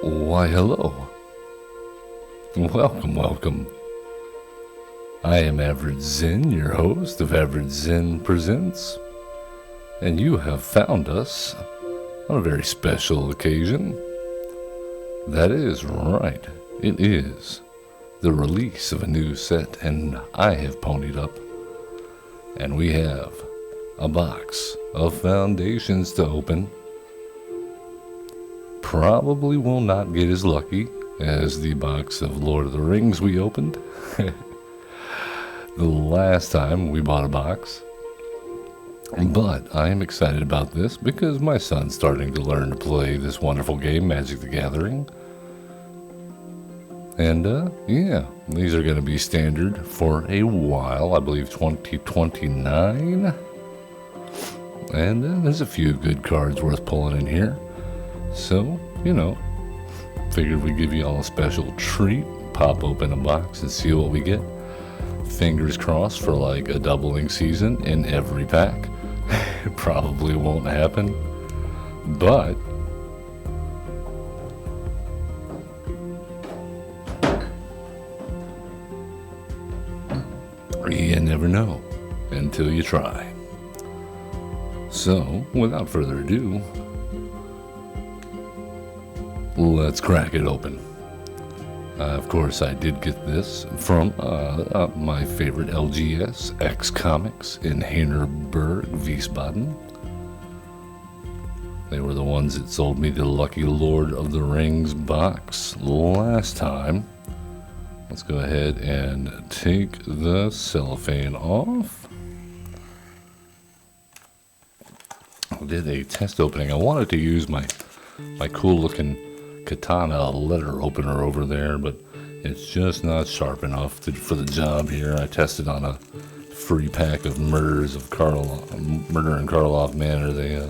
Why, hello. Welcome. I am Average Zen, your host of Average Zen Presents, and you have found us on a very special occasion. That is right, it is the release of a new set, and I have ponied up, and we have a box of foundations to open. Probably will not get as lucky as the box of Lord of the Rings we opened the last time we bought a box. But I am excited about this because my son's starting to learn to play this wonderful game, Magic the Gathering. And yeah, these are going to be standard for a while, I believe 2029. And there's a few good cards worth pulling in here. So, figured we'd give you all a special treat, pop open a box and see what we get. Fingers crossed for like a doubling season in every pack. It probably won't happen, but you never know until you try. So, without further ado, let's crack it open. Of course, I did get this from my favorite LGS, X Comics in Heinerberg, Wiesbaden. They were the ones that sold me the Lucky Lord of the Rings box last time. Let's go ahead and take the cellophane off. I did a test opening. I wanted to use my cool looking katana letter opener over there, but it's just not sharp enough for the job here. I tested on a free pack of Murder in Karloff Manor they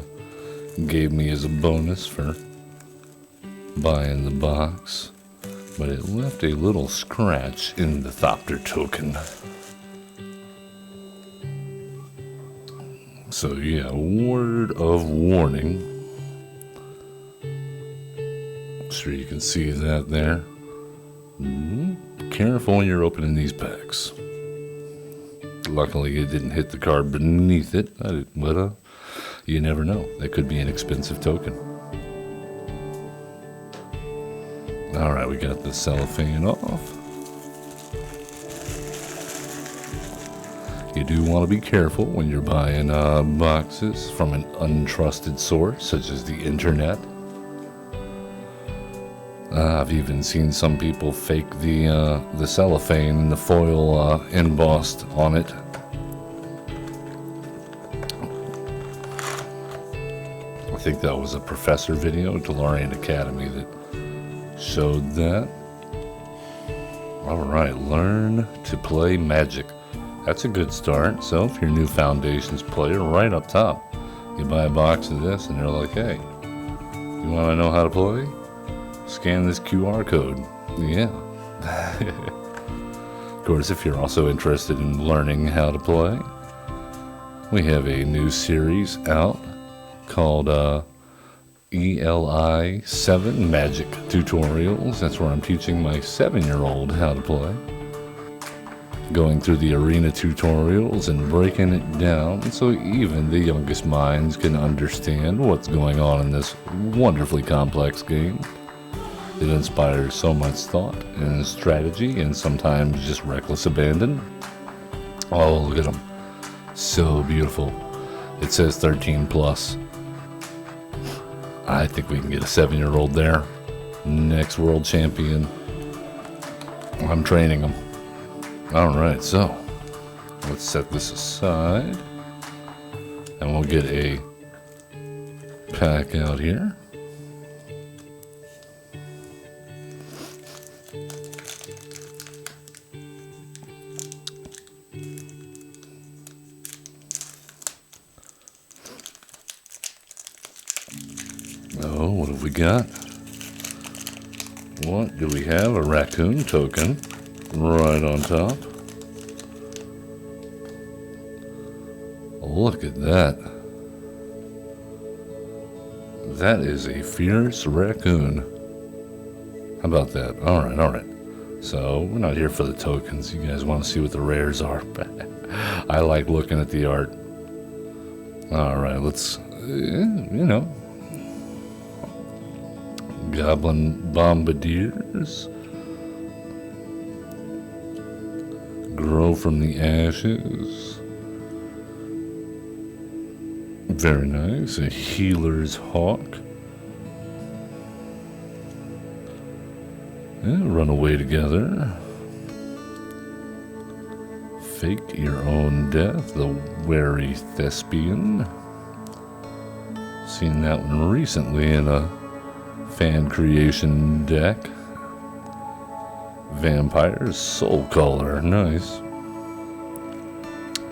gave me as a bonus for buying the box, but it left a little scratch in the Thopter token. So yeah, word of warning. Sure you can see that there. Careful when you're opening these packs. Luckily it didn't hit the card beneath it, but you never know. That could be an expensive token. Alright, we got the cellophane off. You do want to be careful when you're buying boxes from an untrusted source such as the internet. I've even seen some people fake the cellophane and the foil embossed on it. I think that was a professor video, DeLorean Academy, that showed that. Alright, learn to play Magic. That's a good start. So if you're a new Foundations player, right up top, you buy a box of this and they're like, hey, you want to know how to play? Scan this QR code. Yeah. Of course, if you're also interested in learning how to play, we have a new series out called ELI 7 Magic Tutorials. That's where I'm teaching my 7-year-old how to play. Going through the arena tutorials and breaking it down so even the youngest minds can understand what's going on in this wonderfully complex game. It inspires so much thought and strategy and sometimes just reckless abandon. Oh, look at them. So beautiful. It says 13 plus. I think we can get a 7-year-old there. Next world champion. I'm training them. Alright, so let's set this aside. And we'll get a pack out here. Oh, what have we got? What do we have? A raccoon token right on top. Look at that. That is a fierce raccoon. How about that? Alright, alright. So, we're not here for the tokens. You guys want to see what the rares are. I like looking at the art. Alright, let's, Goblin Bombardiers. Grow from the ashes. Very nice. A Healer's Hawk. Run away together. Fake your own death. The Wary Thespian. Seen that one recently in a fan creation deck. Vampires. Soul Caller. Nice.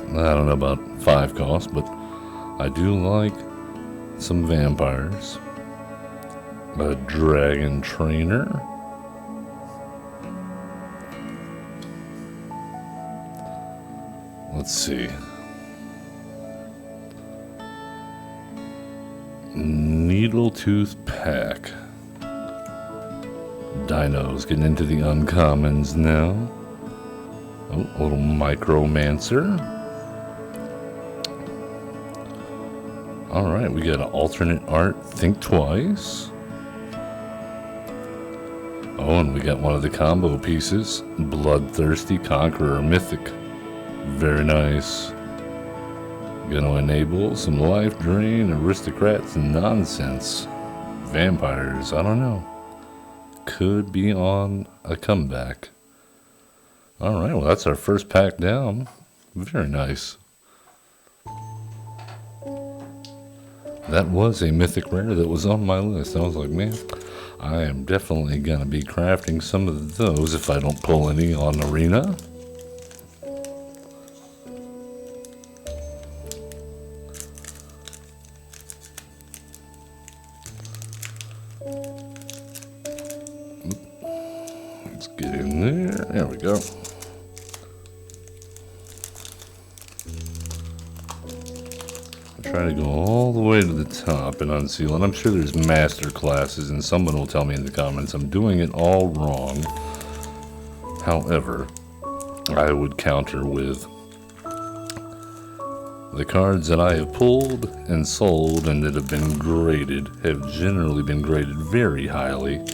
I don't know about 5 cost, but I do like some vampires. A Dragon Trainer. Let's see. Needletooth Pack. Dinos getting into the uncommons now. Oh, a little Micromancer. Alright, we got an alternate art. Think Twice. Oh, and we got one of the combo pieces. Bloodthirsty Conqueror Mythic. Very nice. Gonna enable some life drain, aristocrats, nonsense. Vampires, I don't know. Could be on a comeback. Alright, well that's our first pack down. Very nice. That was a mythic rare that was on my list. I was like, man, I am definitely gonna be crafting some of those if I don't pull any on Arena. Let's get in there. There we go. Try to go all the way to the top and unseal it. I'm sure there's master classes, and someone will tell me in the comments I'm doing it all wrong. However, I would counter with the cards that I have pulled and sold and that have been graded have generally been graded very highly.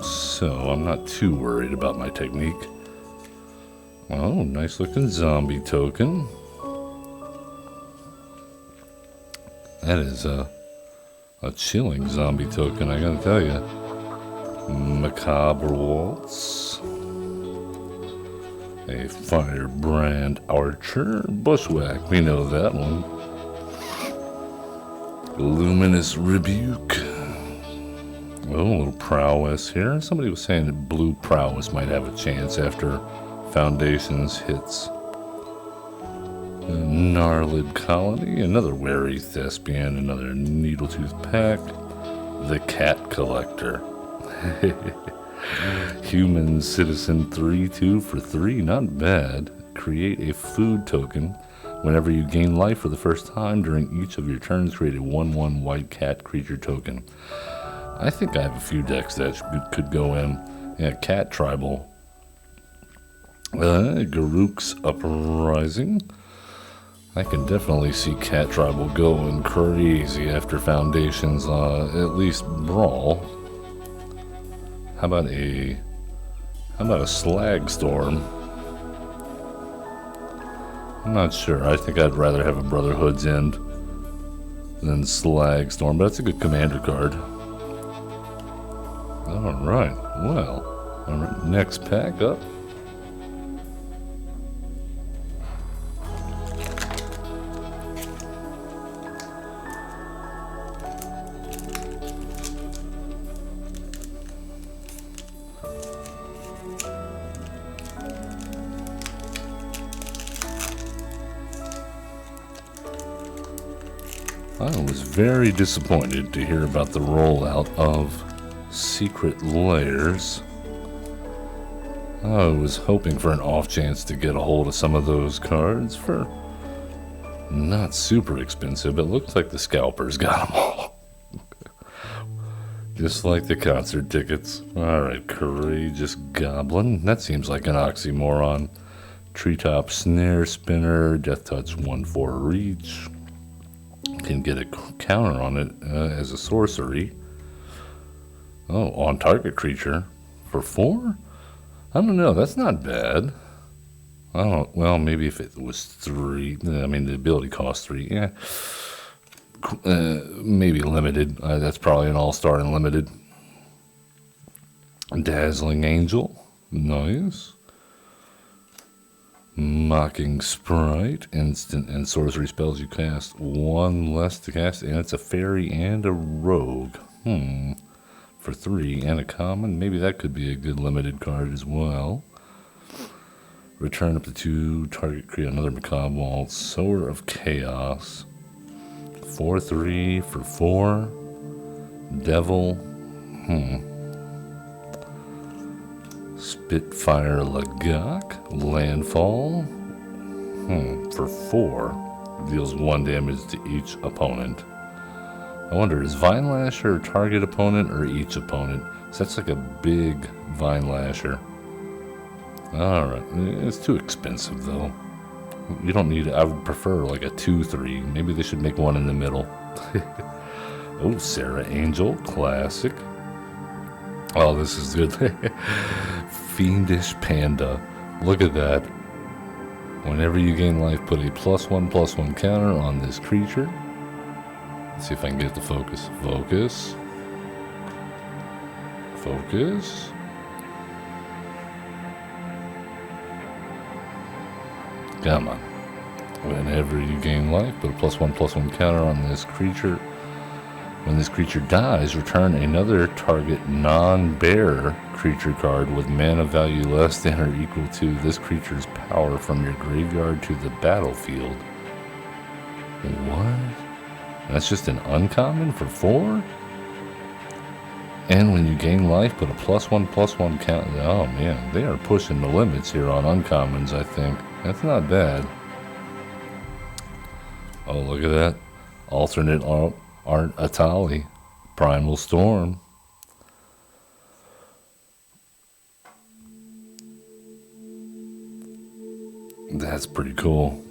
So I'm not too worried about my technique. Oh, nice looking zombie token. That is a chilling zombie token, I gotta tell you. Macabre Waltz. A Firebrand Archer. Bushwhack, we know that one. Luminous Rebuke. Oh, a little Prowess here. Somebody was saying that Blue Prowess might have a chance after Foundations hits. Gnarled Colony, another Wary Thespian, another Needletooth Pack, the Cat Collector. Human Citizen 3-2 for 3, not bad. Create a food token. Whenever you gain life for the first time during each of your turns, create a 1/1 white cat creature token. I think I have a few decks that could go in. Yeah, Cat Tribal. Garruk's Uprising. I can definitely see Cat Tribal going crazy after Foundations, at least Brawl. How about a Slag Storm? I'm not sure. I think I'd rather have a Brotherhood's End than Slag Storm, but that's a good commander card. Alright, well, alright, next pack up. I was very disappointed to hear about the rollout of Secret Lairs. I was hoping for an off chance to get a hold of some of those cards for not super expensive. It looks like the scalpers got them all. Just like the concert tickets. Alright, Courageous Goblin. That seems like an oxymoron. Treetop Snare Spinner. Death Touch 1/4 reach. Can get a counter on it as a sorcery. Oh, on target creature. For 4? I don't know, that's not bad. I don't, well, maybe if it was 3. I mean, the ability costs 3. Yeah. Maybe limited. That's probably an all-star and limited. Dazzling Angel. Nice. Mocking Sprite. Instant and sorcery spells you cast. 1 less to cast, and it's a fairy and a rogue. For 3 and a common. Maybe that could be a good limited card as well. Return up to 2. Target, create another macabre wall. Sower of Chaos. 4/3 for 4. Devil. Spitfire Lagak. Landfall. For 4. Deals 1 damage to each opponent. I wonder, is Vine Lasher target opponent or each opponent? So that's like a big Vine Lasher. Alright, it's too expensive though. You don't need it. I would prefer like a 2/3. Maybe they should make one in the middle. Oh, Sarah Angel, classic. Oh, this is good. Fiendish Panda. Look at that. Whenever you gain life, put a +1/+1 counter on this creature. Let's see if I can get it to focus. Focus. Focus. Come on. Whenever you gain life, put a +1/+1 counter on this creature. When this creature dies, return another target non-bearer creature card with mana value less than or equal to this creature's power from your graveyard to the battlefield. What? That's just an uncommon for 4? And when you gain life, put a +1/+1 count. Oh man, they are pushing the limits here on uncommons, I think. That's not bad. Oh, look at that. Alternate art Atali. Primal Storm. That's pretty cool.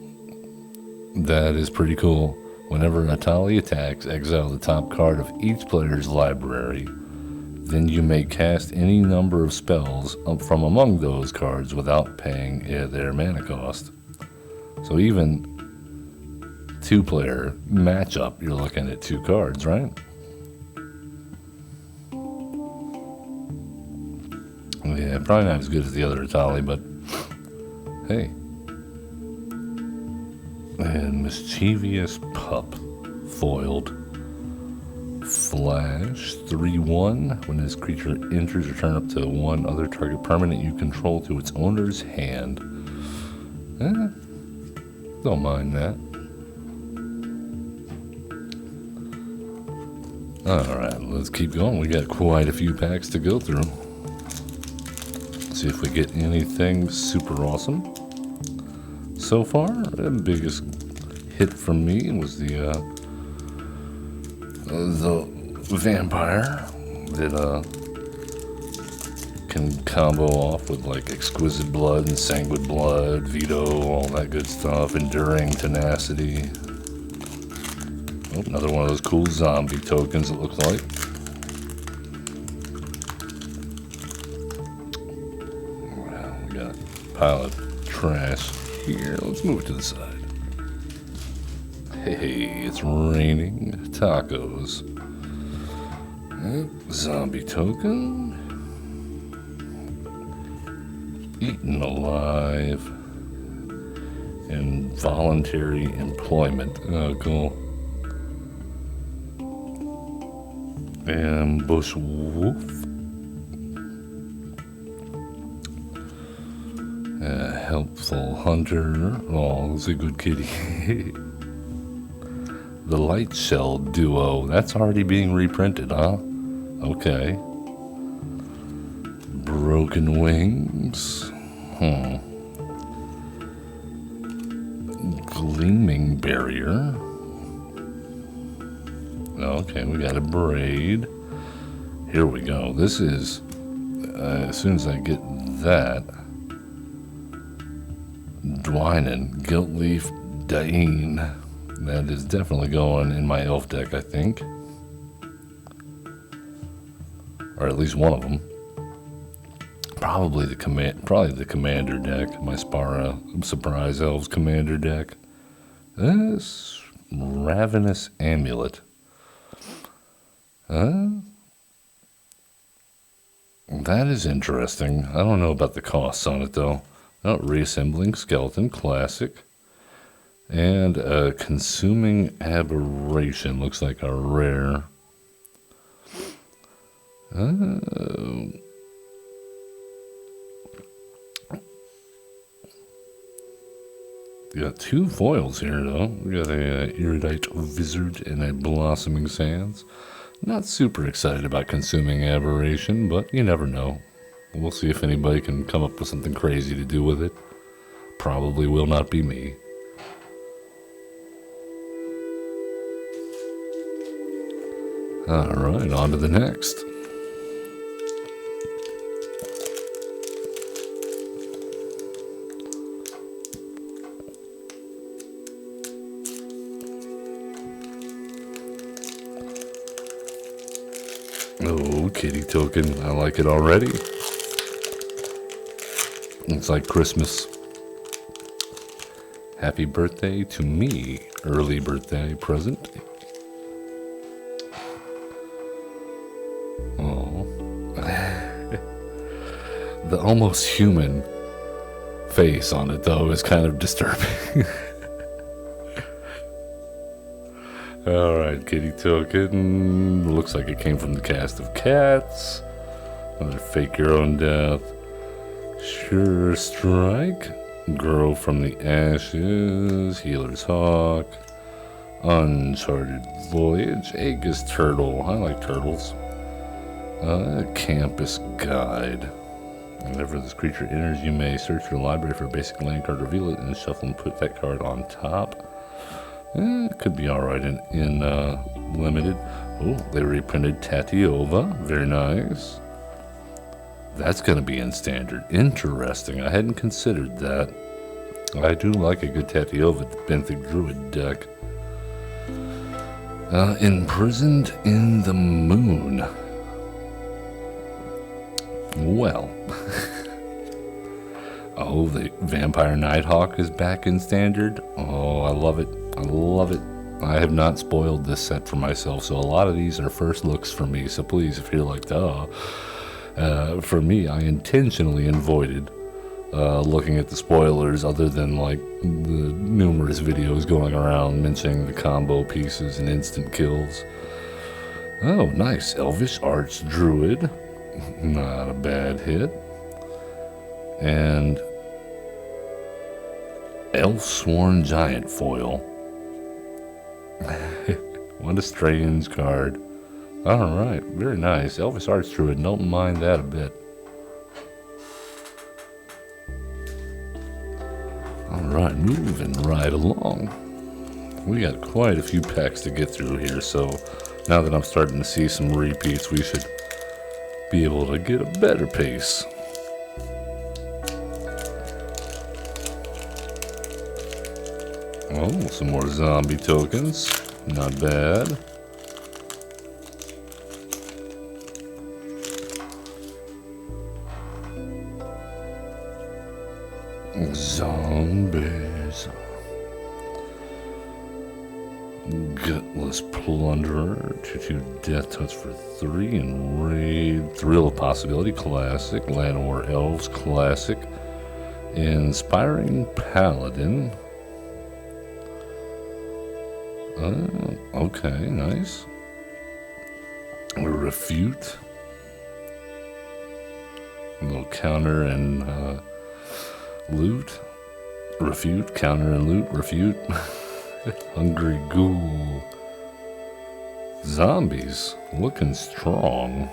That is pretty cool. Whenever Atali attacks, exile the top card of each player's library. Then you may cast any number of spells from among those cards without paying their mana cost. So even 2-player matchup, you're looking at 2 cards, right? Yeah, probably not as good as the other Atali, but hey. And Mischievous Pup, foiled. Flash, 3/1. When this creature enters, return up to 1 other target permanent you control to its owner's hand. Don't mind that. Alright, let's keep going. We got quite a few packs to go through. See if we get anything super awesome. So far, the biggest hit from me was the vampire that can combo off with like Exquisite Blood and Sanguine Blood, Veto, all that good stuff, Enduring Tenacity. Oh, another one of those cool zombie tokens, it looks like. Wow, we got a pile of trash here. Let's move it to the side. Hey, it's raining tacos. Zombie token. Eaten alive. Involuntary employment. Oh, cool. Ambush wolf. Helpful hunter. Oh, it's a good kitty. The Light Shell Duo. That's already being reprinted, huh? Okay. Broken Wings. Gleaming Barrier. Okay, we got a Braid. Here we go. This is, as soon as I get that, Dwynen, Guiltleaf, Dain. That is definitely going in my elf deck, I think. Or at least one of them. Probably the commander deck. My Spara Surprise Elves commander deck. This Ravenous Amulet. That is interesting. I don't know about the costs on it though. Oh, Reassembling Skeleton, classic. And Consuming Aberration, looks like a rare. We got two foils here though. We got a Erudite Wizard and a Blossoming Sands. Not super excited about Consuming Aberration, but you never know. We'll see if anybody can come up with something crazy to do with it. Probably will not be me. Alright, on to the next. Oh, kitty token. I like it already. It's like Christmas. Happy birthday to me. Early birthday present. Oh. The almost human face on it, though, is kind of disturbing. Alright, kitty token. Looks like it came from the cast of Cats. Another Fake Your Own Death. Sure Strike. Grow from the Ashes. Healer's Hawk. Uncharted Voyage. Aegis Turtle. I like turtles. Campus Guide. Whenever this creature enters, you may search your library for a basic land card, reveal it, and shuffle and put that card on top. It could be alright in limited. Oh, they reprinted Tatiova. Very nice. That's going to be in standard. Interesting. I hadn't considered that. I do like a good Tatiova Benthic Druid deck. Imprisoned in the Moon. Well. Oh, the Vampire Nighthawk is back in standard. Oh, I love it. I love it. I have not spoiled this set for myself, so a lot of these are first looks for me. So please, if you're like, for me, I intentionally avoided looking at the spoilers other than like the numerous videos going around mentioning the combo pieces and instant kills. Oh, nice. Elvish Archdruid. Not a bad hit. And Elfsworn Giant foil. What a strange card. Alright, very nice. Elvish Archdruid, don't mind that a bit. Alright, moving right along. We got quite a few packs to get through here, so now that I'm starting to see some repeats, we should be able to get a better pace. Oh, some more zombie tokens. Not bad. Zombies. Gutless Plunderer. 2/2 Death Touch for 3. And Raid. Thrill of Possibility. Classic. Llanowar Elves. Classic. Inspiring Paladin. Okay, nice. Refute. A little counter and loot. Refute, counter and loot, refute. Hungry Ghoul. Zombies, looking strong.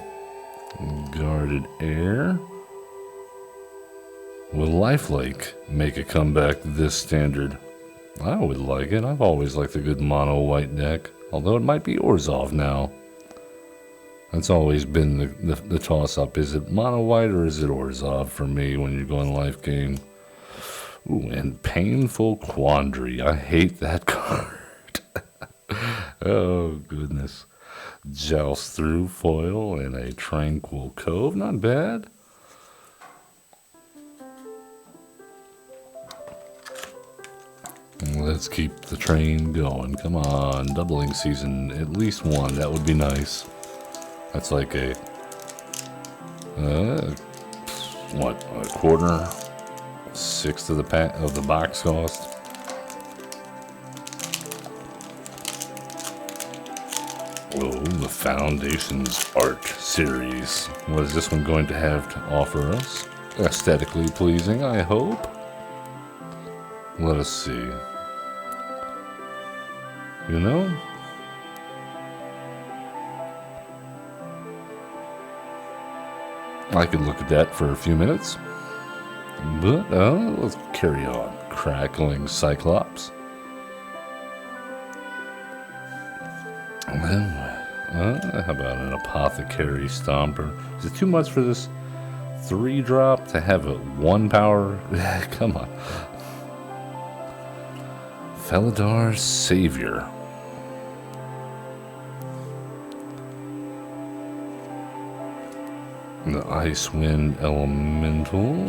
Guarded Air. Will Lifelake make a comeback this standard? I would like it. I've always liked a good mono white deck, although it might be Orzhov now. That's always been the toss-up. Is it mono white or is it Orzhov for me when you're going life game? Ooh, and Painful Quandary. I hate that card. Oh, goodness. Joust Through foil and a Tranquil Cove. Not bad. Let's keep the train going. Come on, doubling season. At least one. That would be nice. That's like a... what? A quarter? Sixth of the box cost? Oh, the Foundations Art Series. What is this one going to have to offer us? Aesthetically pleasing, I hope. Let us see. You know? I could look at that for a few minutes. But, let's carry on. Crackling Cyclops. And then, how about an Apothecary Stomper? Is it too much for this 3-drop to have a 1 power? Come on. Feladar's Savior. The Icewind Elemental.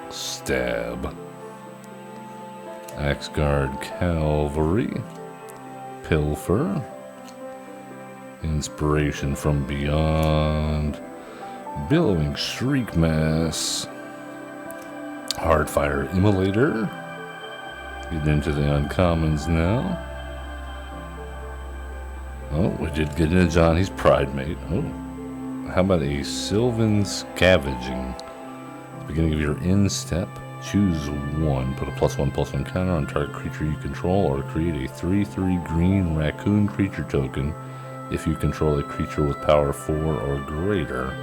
Stab. Axguard Cavalry. Pilfer. Inspiration from Beyond. Billowing Shriek Mass. Hardfire Immolator. Get into the uncommons now. Oh, we did get into Johnny's Pride Mate. Oh, how about a Sylvan Scavenging? Beginning of your end step, choose one. Put a +1/+1 counter on target creature you control, or create a 3/3 green raccoon creature token if you control a creature with power 4 or greater.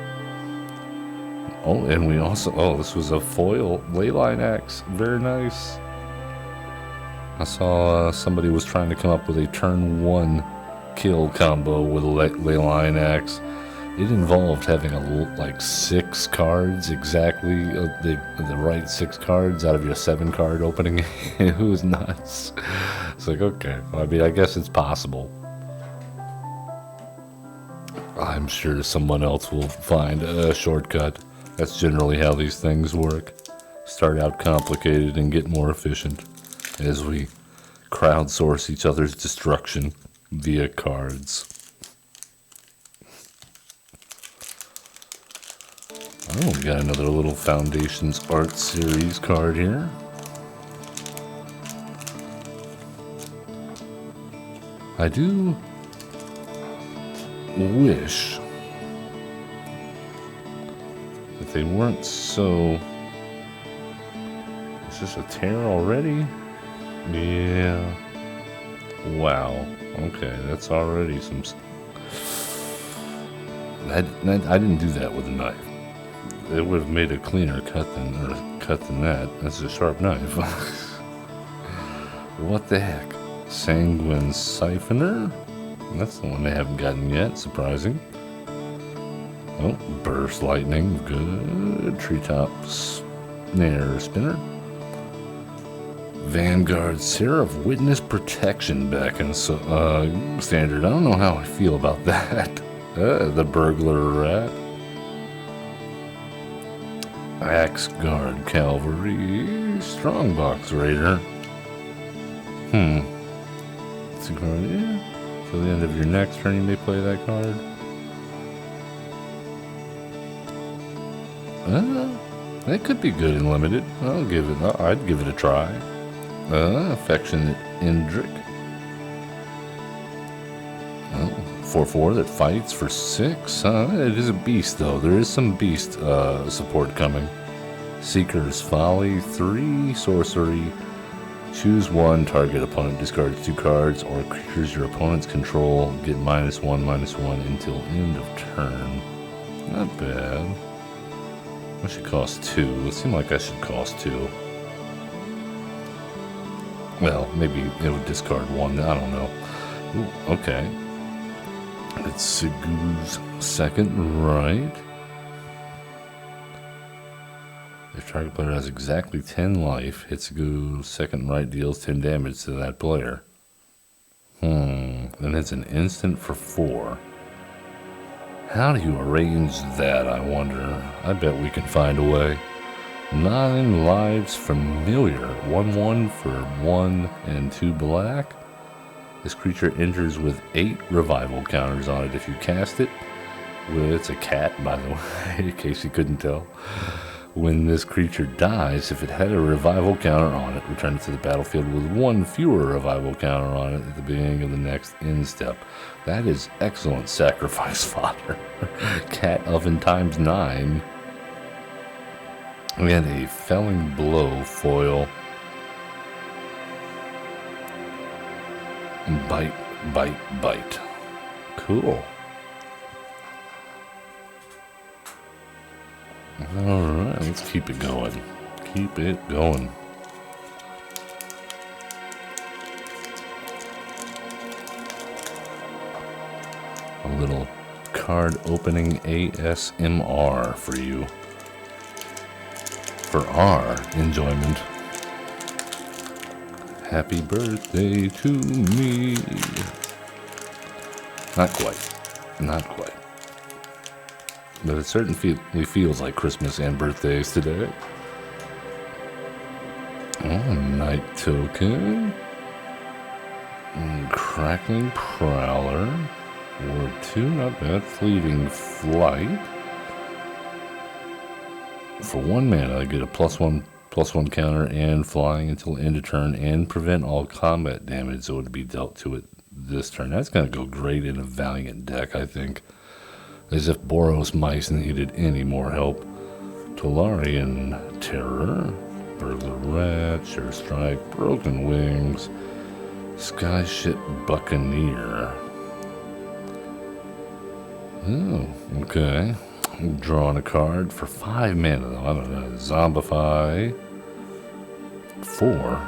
Oh, and we also... oh, this was a foil Leyline Axe. Very nice. I saw somebody was trying to come up with a turn 1 kill combo with a Leyline Axe. It involved having like 6 cards exactly, the right 6 cards out of your 7 card opening. It was nuts. It's like, okay, I mean, I guess it's possible. I'm sure someone else will find a shortcut. That's generally how these things work. Start out complicated and get more efficient as we crowdsource each other's destruction via cards. Oh, we got another little Foundations Art Series card here. I do wish that they weren't so... Is this a tear already? Yeah. Wow. Okay, that's already some... I didn't do that with a knife. It would have made a cleaner cut than that. That's a sharp knife. What the heck? Sanguine Siphoner? That's the one they haven't gotten yet. Surprising. Oh, Burst Lightning. Good. Treetop Snare Spinner. Vanguard Seraph Witness Protection back in standard. I don't know how I feel about that. The Burglar Rat. Axguard Cavalry. Strongbox Raider. It's a card, yeah. Till the end of your next turn you may play that card. That could be good in limited. I'd give it a try. Affectionate Indric. 4/4 that fights for 6. It is a beast, though. There is some beast support coming. Seeker's Folly. 3 sorcery. Choose one. Target opponent discards 2 cards, or creatures your opponents control get -1/-1 until end of turn. Not bad. I should cost 2. It seemed like I should cost 2. Well, maybe it would discard 1. I don't know. Ooh, okay. It's Segu's second right. If target player has exactly 10 life, Hitsugu's second right deals 10 damage to that player. Then it's an instant for 4. How do you arrange that, I wonder? I bet we can find a way. 9 lives familiar. 1/1 for 1 and 2 black. This creature enters with 8 revival counters on it if you cast it. Well, it's a cat, by the way, in case you couldn't tell. When this creature dies, if it had a revival counter on it, return it to the battlefield with 1 fewer revival counter on it at the beginning of the next end step. That is excellent sacrifice fodder. Cat oven times 9. We had a felling blow foil. Bite, bite, bite. Cool. Alright, let's keep it going. Keep it going. A little card opening ASMR for you. For our enjoyment. Happy birthday to me. Not quite. Not quite. But it certainly feels like Christmas and birthdays today. Oh, night token. Crackling Prowler. Ward 2, not bad. Fleeting Flight. For 1 mana, I get a +1/+1 counter and flying until end of turn and prevent all combat damage that would be dealt to it this turn. That's going to go great in a Valiant deck, I think. As if Boros Mice needed any more help. Tolarian Terror, Burglar Rat, Sure Strike, Broken Wings, Skyship Buccaneer. Oh, okay. Drawing a card for 5 mana though. I don't know. Zombify 4.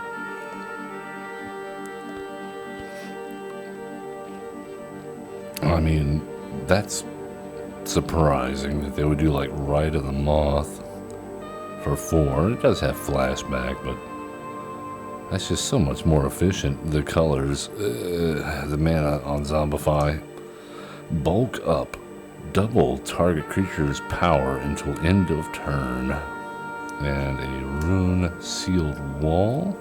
I mean, that's surprising that they would do like Rite of the Moth for 4. It does have flashback, but that's just so much more efficient. The colors, the mana on Zombify. Bulk up. Double target creature's power until end of turn. And a Rune Sealed Wall.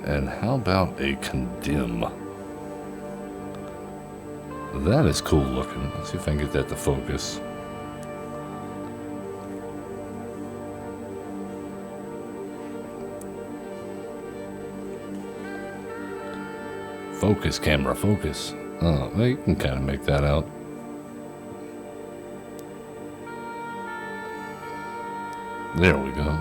And how about a Condemn? That is cool looking. Let's see if I can get that to focus. Focus, camera, focus. Oh, well, you can kind of make that out. There we go.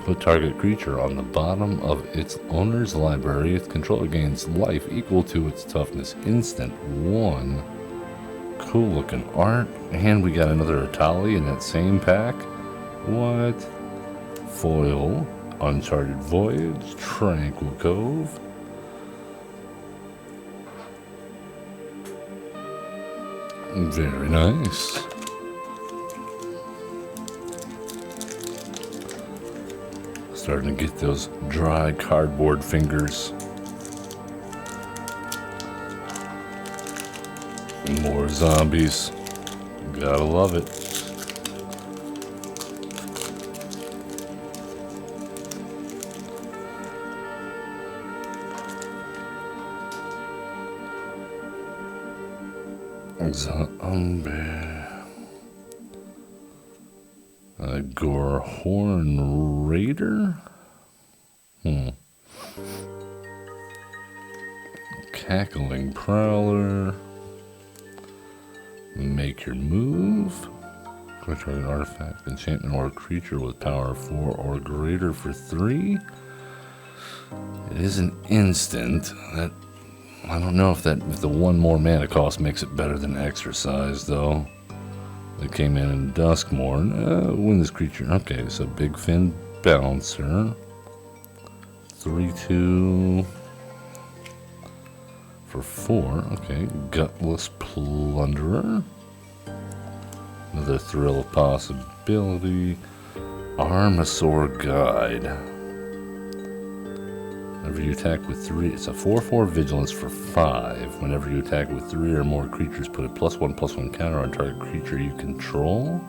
Put target creature on the bottom of its owner's library. Its controller gains life equal to its toughness. Instant 1. Cool looking art. And we got another Atali in that same pack. What? Foil. Uncharted Voyage. Tranquil Cove. Very nice. Starting to get those dry cardboard fingers. More zombies. Gotta love it. Zombie. Gorehorn Raider? Cackling Prowler. Make your move. Create an artifact, enchantment, or a creature with power 4 or greater for 3. It is an instant. That I don't know if the 1 more mana cost makes it better than Exercise though. It came in Duskmorn. When this creature. Okay, so Big Fin Bouncer. 3/2. For 4, okay. Gutless Plunderer. Another thrill of possibility. Armosaur Guide. Whenever you attack with 3, it's a 4/4 vigilance for 5. Whenever you attack with 3 or more creatures, put a +1/+1 counter on target creature you control.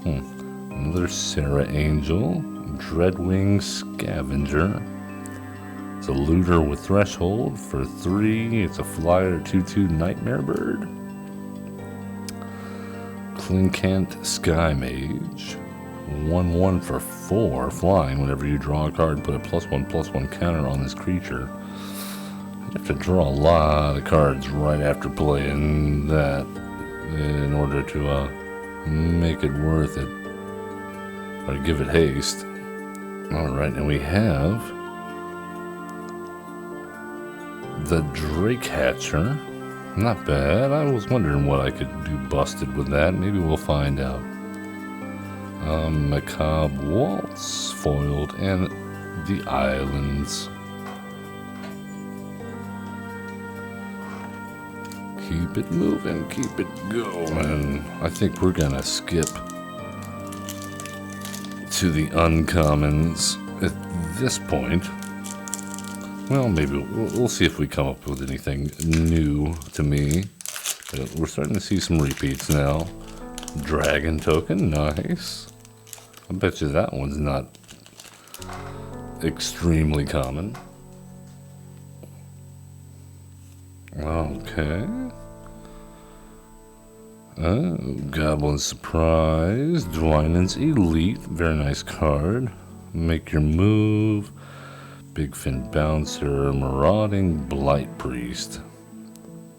Another Sarah Angel. Dreadwing Scavenger. It's a looter with threshold for 3. It's a flyer 2/2 Nightmare Bird. Clinkant Sky Mage. 1/1 for 4 flying. Whenever you draw a card, put a +1/+1 counter on this creature. You have to draw a lot of cards right after playing that in order to make it worth it, or give it haste. Alright, and we have the Drake Hatcher. Not bad. I was wondering what I could do busted with that. Maybe we'll find out. Macabre Waltz foiled, and the Islands. Keep it moving, keep it going. I think we're gonna skip to the uncommons at this point. Well, maybe we'll see if we come up with anything new to me. But we're starting to see some repeats now. Dragon Token, nice. I bet you that one's not extremely common. Okay. Goblin Surprise, Dwynen's Elite, very nice card. Make your move. Big Fin Bouncer, Marauding Blight Priest.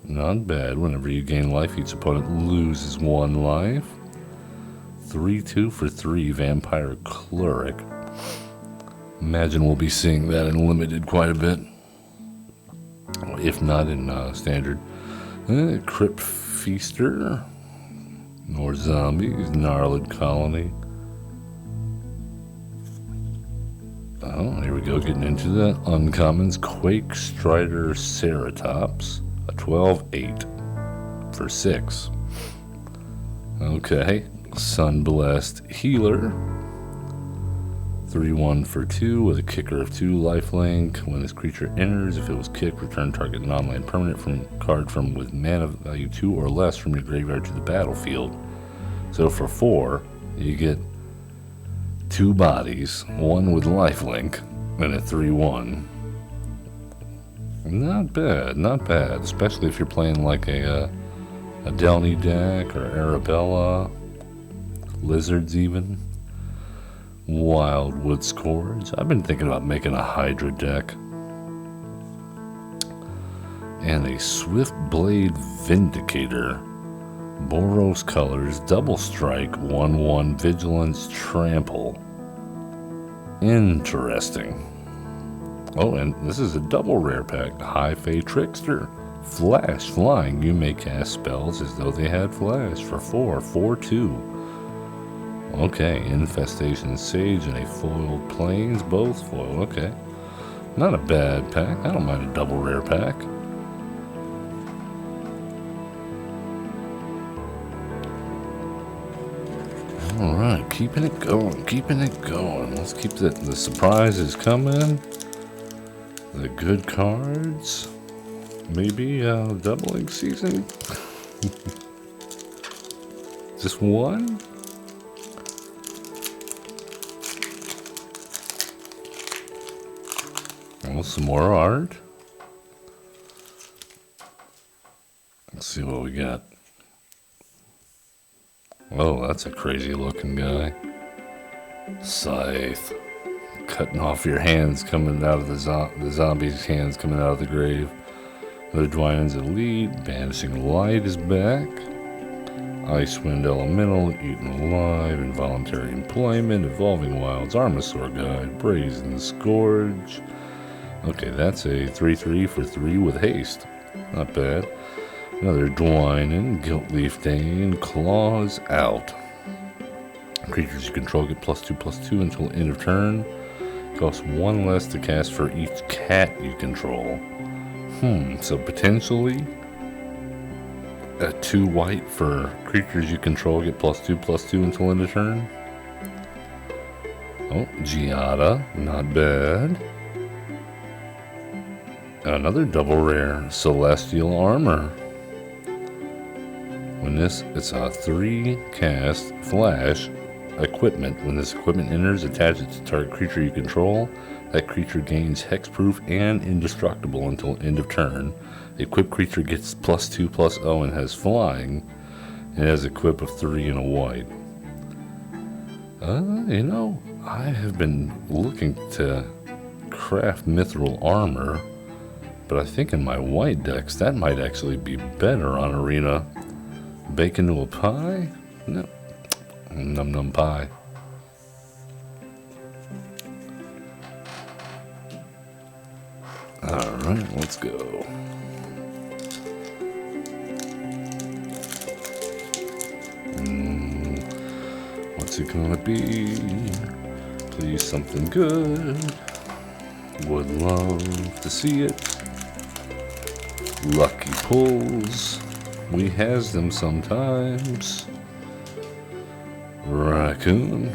Not bad. Whenever you gain life, each opponent loses 1 life. 3/2 for 3, Vampire Cleric. Imagine we'll be seeing that in Limited quite a bit. If not in Standard. Crypt Feaster. More zombies. Gnarled Colony. Oh, here we go, getting into the uncommons. Quake Strider Ceratops. A 12/8 for 6. Okay. Sunblessed Healer. 3/1 for 2 with a kicker of 2 lifelink. When this creature enters, if it was kicked, return target non-land permanent card from with mana value 2 or less from your graveyard to the battlefield. So for 4, you get 2 bodies, 1 with lifelink, and a 3/1. Not bad, not bad. Especially if you're playing like a Delny deck or Arabella, Lizards even. Wildwood Scourge. I've been thinking about making a Hydra deck. And a Swift Blade Vindicator. Boros colors, double strike, 1/1 vigilance, trample. Interesting. Oh, and this is a double rare pack. High Fae Trickster. Flash flying. You may cast spells as though they had flash for 4, 4/2. Okay, Infestation Sage and a foiled Plains, both foiled. Okay. Not a bad pack. I don't mind a double rare pack. Alright, keeping it going, keeping it going. Let's keep the surprises coming. The good cards. Maybe doubling season. Just one? Oh, some more art. Let's see what we got. Oh, that's a crazy looking guy. Scythe. Cutting off your hands coming out of the zombie's hands coming out of the grave. The Dwynen's Elite. Banishing Light is back. Icewind Elemental. Eaten Alive. Involuntary Employment. Evolving Wilds. Armosaur Guide. Brazen Scourge. Okay, that's a 3/3 for 3 with haste. Not bad. Another Dwynen, Guiltleaf Dane, Claws Out. Creatures you control get +2/+2 until end of turn. Costs 1 less to cast for each cat you control. So potentially a 2 white for creatures you control get +2/+2 until end of turn. Oh, Giada, not bad. Another double rare, Celestial Armor. When it's a 3 cast flash equipment. When this equipment enters, attach it to target creature you control. That creature gains hexproof and indestructible until end of turn. The equipped creature gets +2/+0 and has flying. It has equip of 3 and a white. I have been looking to craft mithril armor, but I think in my white decks that might actually be better on Arena. Bake into a pie? No. Num num pie. Alright, let's go. What's it gonna be? Please, something good. Would love to see it. Lucky pulls. We has them sometimes. Raccoon.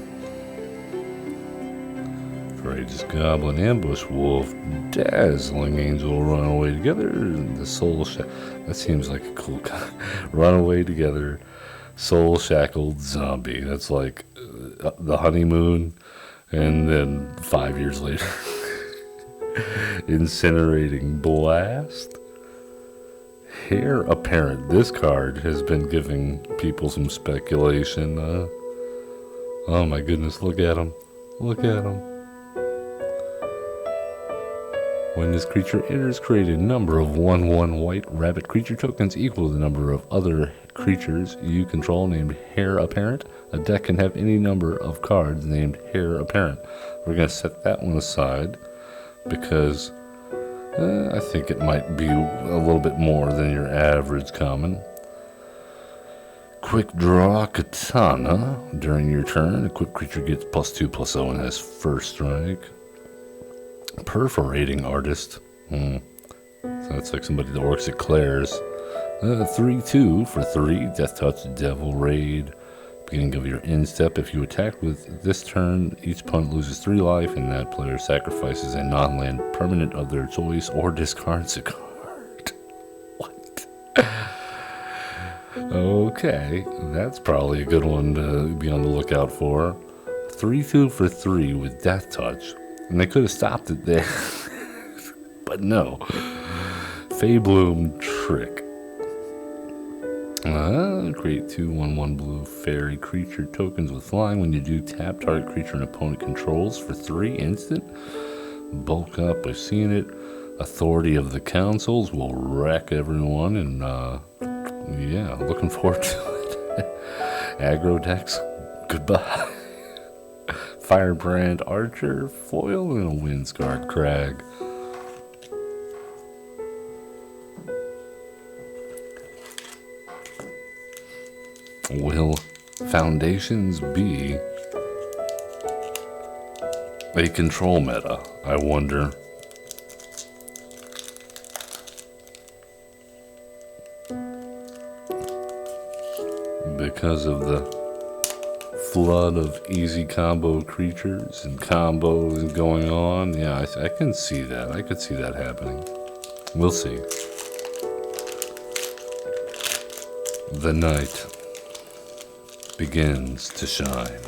Courageous Goblin, Ambush Wolf, Dazzling Angel, Run Away Together, the Soul that seems like a cool guy. Run Away Together, Soul Shackled Zombie. That's like the honeymoon, and then 5 years later, Incinerating Blast. Heir Apparent. This card has been giving people some speculation. Oh my goodness, look at him. Look at him. When this creature enters, create a number of 1/1 white rabbit creature tokens equal to the number of other creatures you control named Heir Apparent. A deck can have any number of cards named Heir Apparent. We're going to set that one aside because I think it might be a little bit more than your average common. Quick Draw Katana. During your turn, a quick creature gets +2/+0 and has first strike. Perforating Artist. So that's like somebody that works at Claire's. 3/2 for 3. Death Touch, Devil Raid. Beginning of your end step. If you attack with this turn, each opponent loses 3 life, and that player sacrifices a non-land permanent of their choice or discards a card. What? Okay, that's probably a good one to be on the lookout for. 3/2 for 3 with Death Touch. And they could have stopped it there. But no. Feybloom Trick. Create 2 1/1 blue fairy creature tokens with flying. When you do, tap target creature an opponent controls for 3 instant. Bulk up, I've seen it. Authority of the Councils will wreck everyone, and yeah, looking forward to it. Aggro decks, goodbye. Firebrand Archer, foil, and a Windscarred Crag. Will Foundations be a control meta? I wonder. Because of the flood of easy combo creatures and combos going on. Yeah, I can see that. I could see that happening. We'll see. The night begins to shine.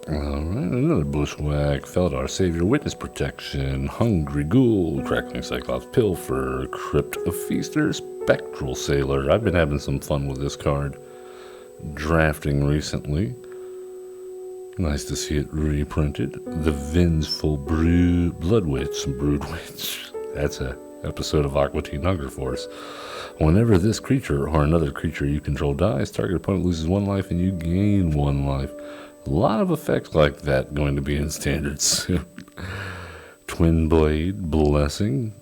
Alright, another Bushwhack, Feldar Savior, Witness Protection, Hungry Ghoul, Crackling Cyclops, Pilfer, Crypt of Feaster, Spectral Sailor. I've been having some fun with this card drafting recently. Nice to see it reprinted. The Vengeful Blood Witch, Brood Witch. That's a episode of Aqua Teen Hunger Force. Whenever this creature or another creature you control dies, target opponent loses 1 life and you gain 1 life. A lot of effects like that going to be in standard soon. Twin Blade, Blessing.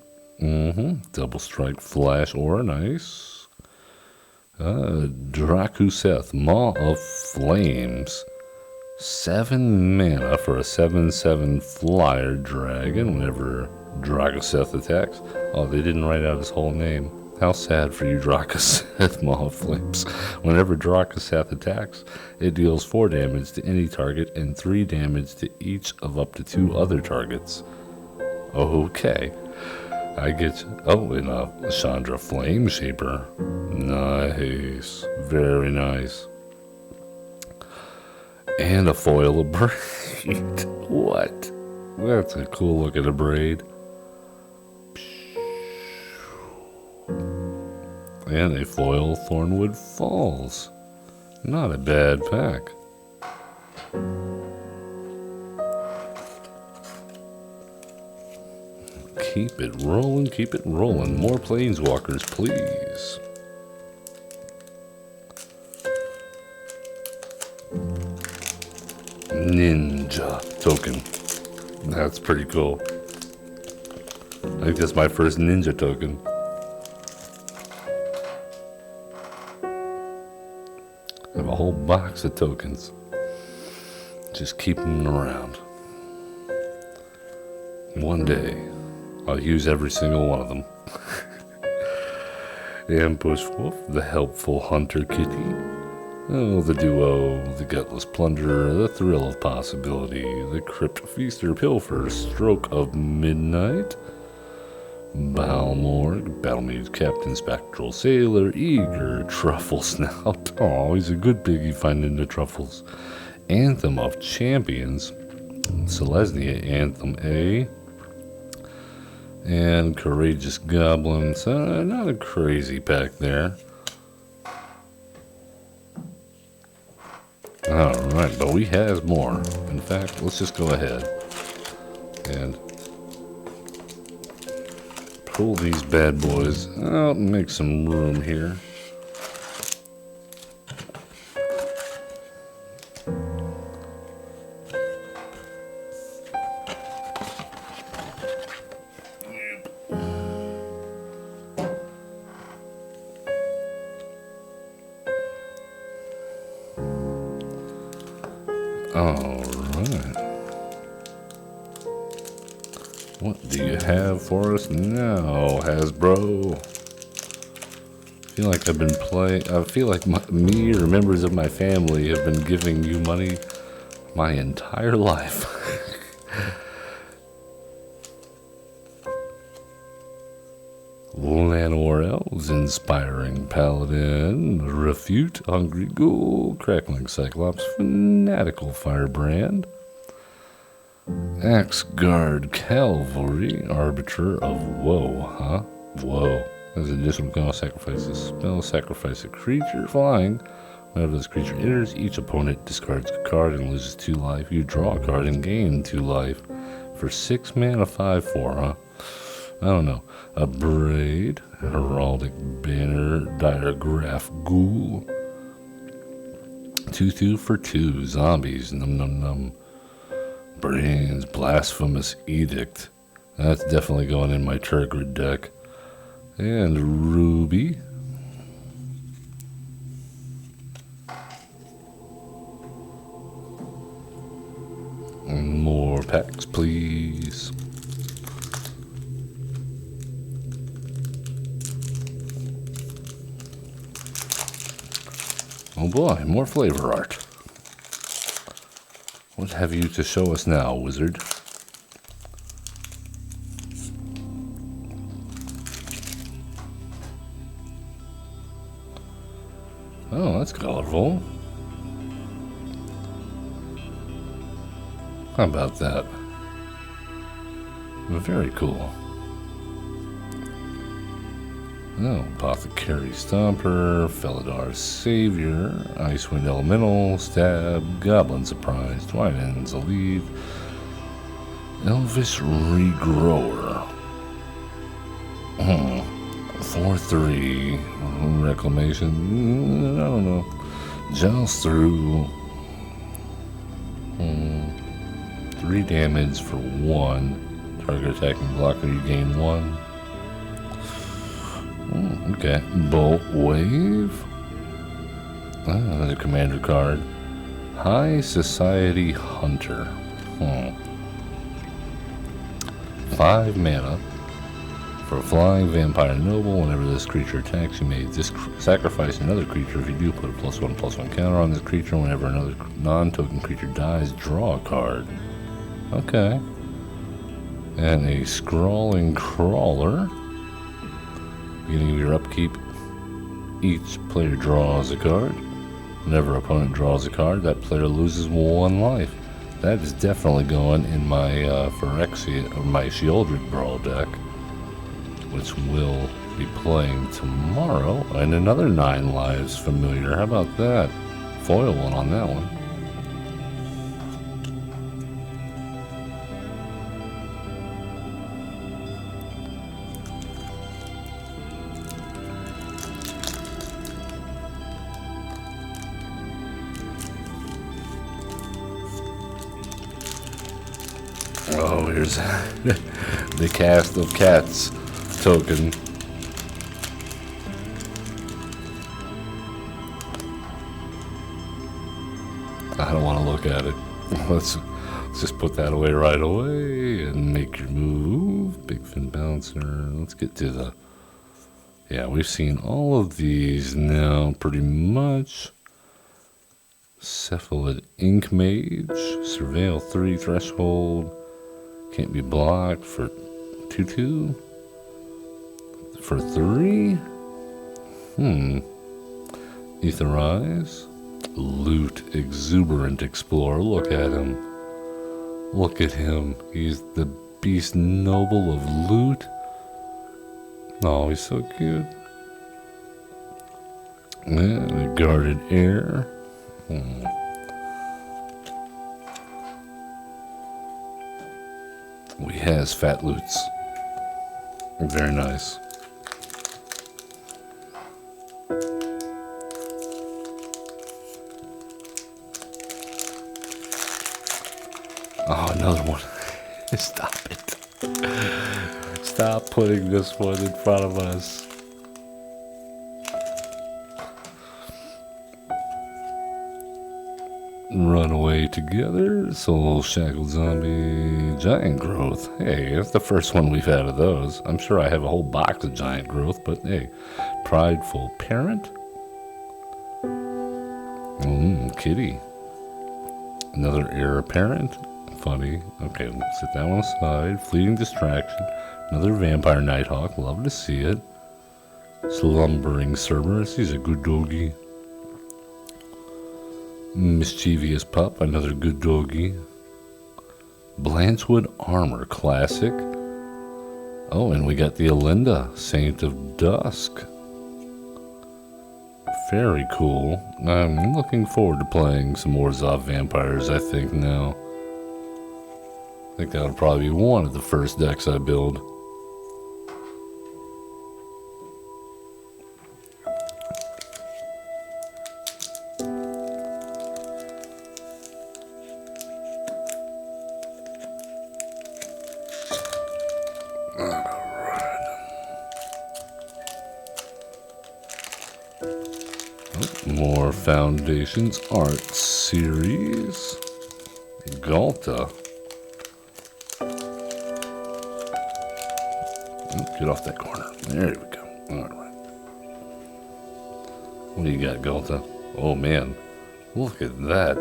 Double Strike, Flash Aura, nice. Drakuseth, Maw of Flames. 7 mana for a 7/7 flyer dragon whenever Drakaseth attacks. Oh, they didn't write out his whole name. How sad for you, Drakaseth, Maw of Flames. Whenever Drakaseth attacks, it deals 4 damage to any target and 3 damage to each of up to 2 other targets. Okay. I get you. Oh, and a Chandra Flame Shaper. Nice. Very nice. And a foil of braid. What? That's a cool look at a braid. And a foil Thornwood Falls. Not a bad pack. Keep it rolling, keep it rolling. More Planeswalkers, please. Ninja token. That's pretty cool. I think that's my first ninja token. I have a whole box of tokens. Just keep them around. One day, I'll use every single one of them. Ambush Wolf, the Helpful Hunter Kitty. Oh, the Duo, the Gutless Plunderer, the Thrill of Possibility, the Crypt Feaster Pilfer, Stroke of Midnight, Balmorg, Battlemage Captain, Spectral Sailor, Eager, Truffle Snout. Oh, he's a good piggy finding the truffles. Anthem of Champions, Selesnya Anthem A, and Courageous Goblins. Not a crazy pack there. Alright, but we has more. In fact, let's just go ahead and pull these bad boys out and make some room here. Alright. What do you have for us now, Hasbro? I feel like me or members of my family have been giving you money my entire life. Llanowar Elves, Inspiring Paladin, Refute, Hungry Ghoul, Crackling Cyclops, Fanatical Firebrand, Axeguard Cavalry, Arbiter of Woe, Woe. As an additional cost, sacrifice a spell, sacrifice a creature flying. Whenever this creature enters, each opponent discards a card and loses 2 life. You draw a card and gain 2 life. For 6 mana, 5/4, I don't know. A Braid, Heraldic Banner, Diregraph Ghoul. 2/2 for 2 zombies, num num num. Brains, Blasphemous Edict. That's definitely going in my Turgid deck. And Ruby. And more packs, please. Oh boy, more flavor art. What have you to show us now, wizard? Oh, that's colorful. How about that? Very cool. Oh, Apothecary Stomper, Felidar Savior, Icewind Elemental, Stab, Goblin Surprise, Twinens Lead, Elvish Regrower. 4/3 Reclamation. I don't know. Joust through. 3 damage for 1. Target attacking blocker, you gain 1. Okay. Bolt Wave. Another commander card. High Society Hunter. 5 mana. For a flying vampire noble, whenever this creature attacks, you may sacrifice another creature. If you do, put a +1/+1 counter on this creature. Whenever another non-token creature dies, draw a card. Okay. And a Scrawling Crawler. Beginning of your upkeep, each player draws a card. Whenever an opponent draws a card, that player loses 1 life. That is definitely going in my Phyrexia, or my Sheoldred Brawl deck, which we'll be playing tomorrow. And another 9 lives familiar. How about that? Foil one on that one. Oh, here's the Cast of Cats token. I don't want to look at it. Let's just put that away right away and make your move. Big Fin Bouncer. Let's get to the... Yeah, we've seen all of these now pretty much. Cephalid Ink Mage. Surveil 3 Threshold. Can't be blocked for 2/2. For 3? Etherize. Loot Exuberant Explorer. Look at him. Look at him. He's the Beast Noble of Loot. Oh, he's so cute. And a Guarded Air. We has Fat Loots. Very nice. Oh, another one. Stop it. Stop putting this one in front of us. Runaway Together, Soul Shackled Zombie, Giant Growth. Hey, that's the first one we've had of those. I'm sure I have a whole box of Giant Growth, but hey. Prideful Parent. Kitty. Another Heir Apparent. Funny. Okay, let's set that one aside. Fleeting Distraction. Another Vampire Nighthawk. Love to see it. Slumbering Cerberus. He's a good doggy. Mischievous Pup. Another good doggy. Blanchwood Armor. Classic. Oh, and we got the Alinda. Saint of Dusk. Very cool. I'm looking forward to playing some more Zob Vampires, I think, now. I think that'll probably be one of the first decks I build. More Foundations Art Series. Galta. Get off that corner. There we go. Alright. What do you got, Galta? Oh man. Look at that.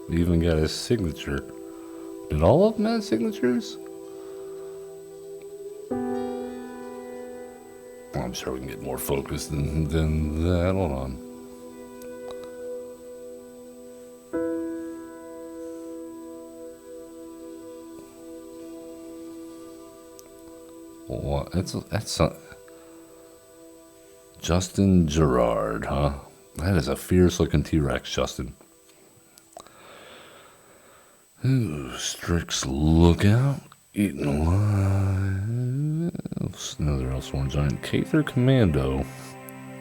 We even got his signature. Did all of them have signatures? I'm sure we can get more focused than that. Hold on. What? That's Justin Gerard, huh? That is a fierce looking T-Rex, Justin. Ooh, Strix Lookout. Eaten Alive. Another Elsworn Giant. Cather Commando.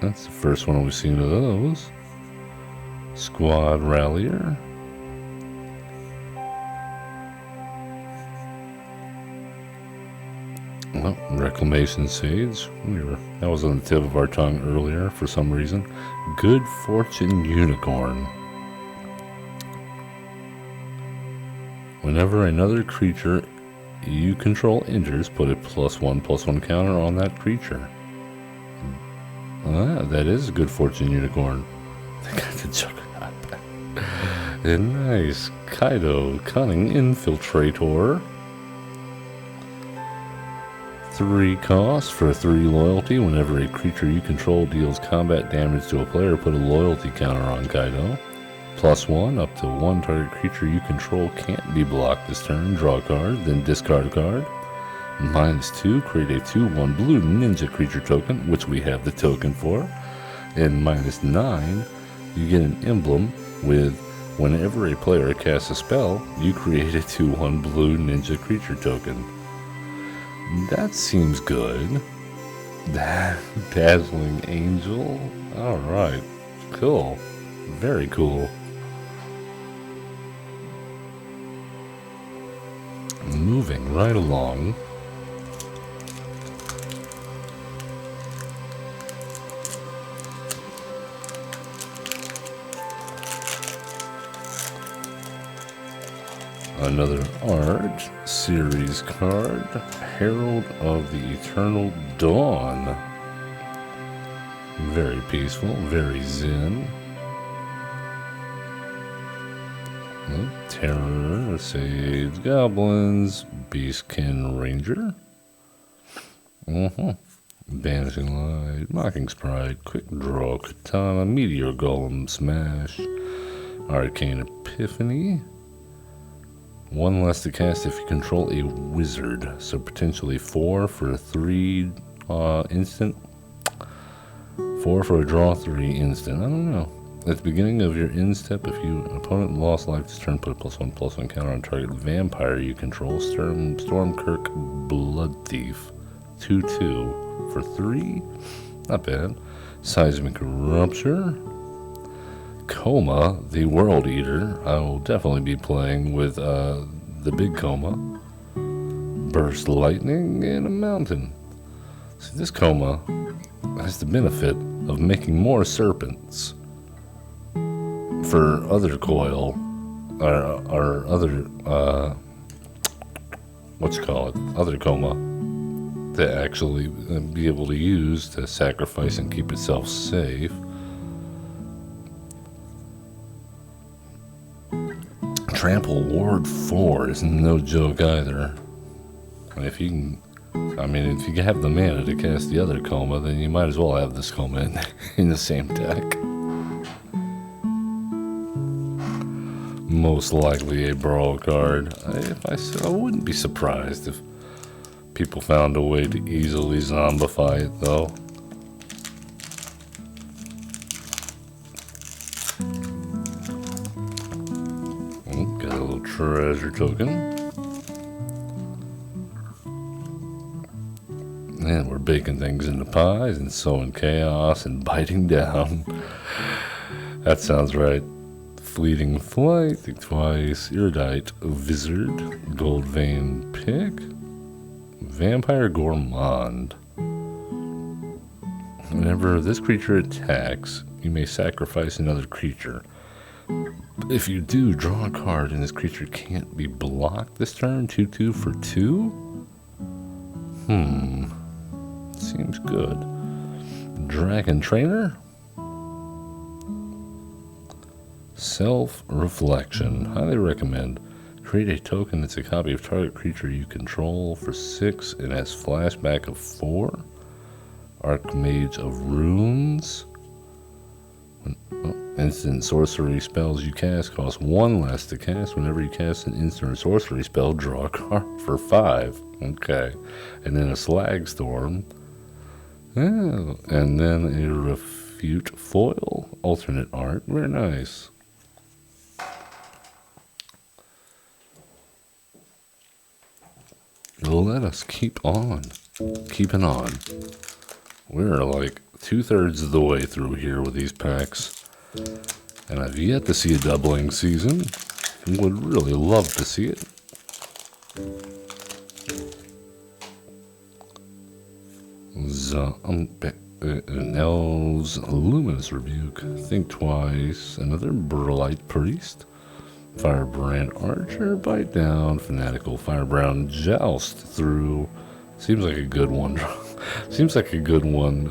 That's the first one we've seen of those. Squad Rallier. Well, Reclamation Sage. That was on the tip of our tongue earlier for some reason. Good Fortune Unicorn. Whenever another creature you control injures, put a +1/+1 counter on that creature. That is a Good Fortune Unicorn. They got the Juggernaut. And nice. Kaido, Cunning Infiltrator. 3 cost for 3 loyalty. Whenever a creature you control deals combat damage to a player, put a loyalty counter on Kaido. +1, up to 1 target creature you control can't be blocked this turn. Draw a card, then discard a card. -2, create a 2/1 blue ninja creature token, which we have the token for. And -9, you get an emblem with whenever a player casts a spell, you create a 2/1 blue ninja creature token. That seems good. Dazzling Angel. Alright. Cool. Very cool. Moving right along. Another art series card, Herald of the Eternal Dawn. Very peaceful, very zen. Terror, Sage Goblins, Beastkin Ranger. Banishing Light, Mocking Sprite, Quick Draw, Katana, Meteor Golem, Smash, Arcane Epiphany. 1 less to cast if you control a wizard, so potentially 4 for a 3 instant. 4 for a draw 3 instant. I don't know. At the beginning of your end step, if an opponent lost life this turn, put a +1/+1 counter on target vampire you control. Stormkirk Blood Thief. 2/2 for 3. Not bad. Seismic Rupture. Coma, the World Eater. I will definitely be playing with the big Coma. Burst Lightning and a Mountain. See, this Coma has the benefit of making more serpents for other coil, or other, other Coma to actually be able to use to sacrifice and keep itself safe. Trample Ward 4 is no joke either. If you have the mana to cast the other Coma, then you might as well have this Coma in the same deck. Most likely a brawl card. I wouldn't be surprised if people found a way to easily zombify it, though. Got a little treasure token. And we're baking things into pies and sowing chaos and biting down. That sounds right. Fleeting Flight, think twice. Erudite Wizard, Gold Vein Pick, Vampire Gourmand. Whenever this creature attacks, you may sacrifice another creature. If you do, draw a card and this creature can't be blocked this turn. 2/2 for 2? Seems good. Dragon Trainer. Self-Reflection. Highly recommend. Create a token that's a copy of target creature you control for 6 and has flashback of 4. Archmage of Runes. Instant sorcery spells you cast cost 1 less to cast. Whenever you cast an instant or sorcery spell, draw a card for 5. Okay. And then a Slag Storm. Oh, and then a Refute Foil. Alternate art. Very nice. Let us keep on. Keeping on. We're like 2/3 of the way through here with these packs. And I've yet to see a doubling season. Would really love to see it. An Elves Luminous Rebuke. Think Twice. Another Burlite Priest. Firebrand Archer. Bite Down. Fanatical Firebrand Joust Through. Seems like a good one. Seems like a good one.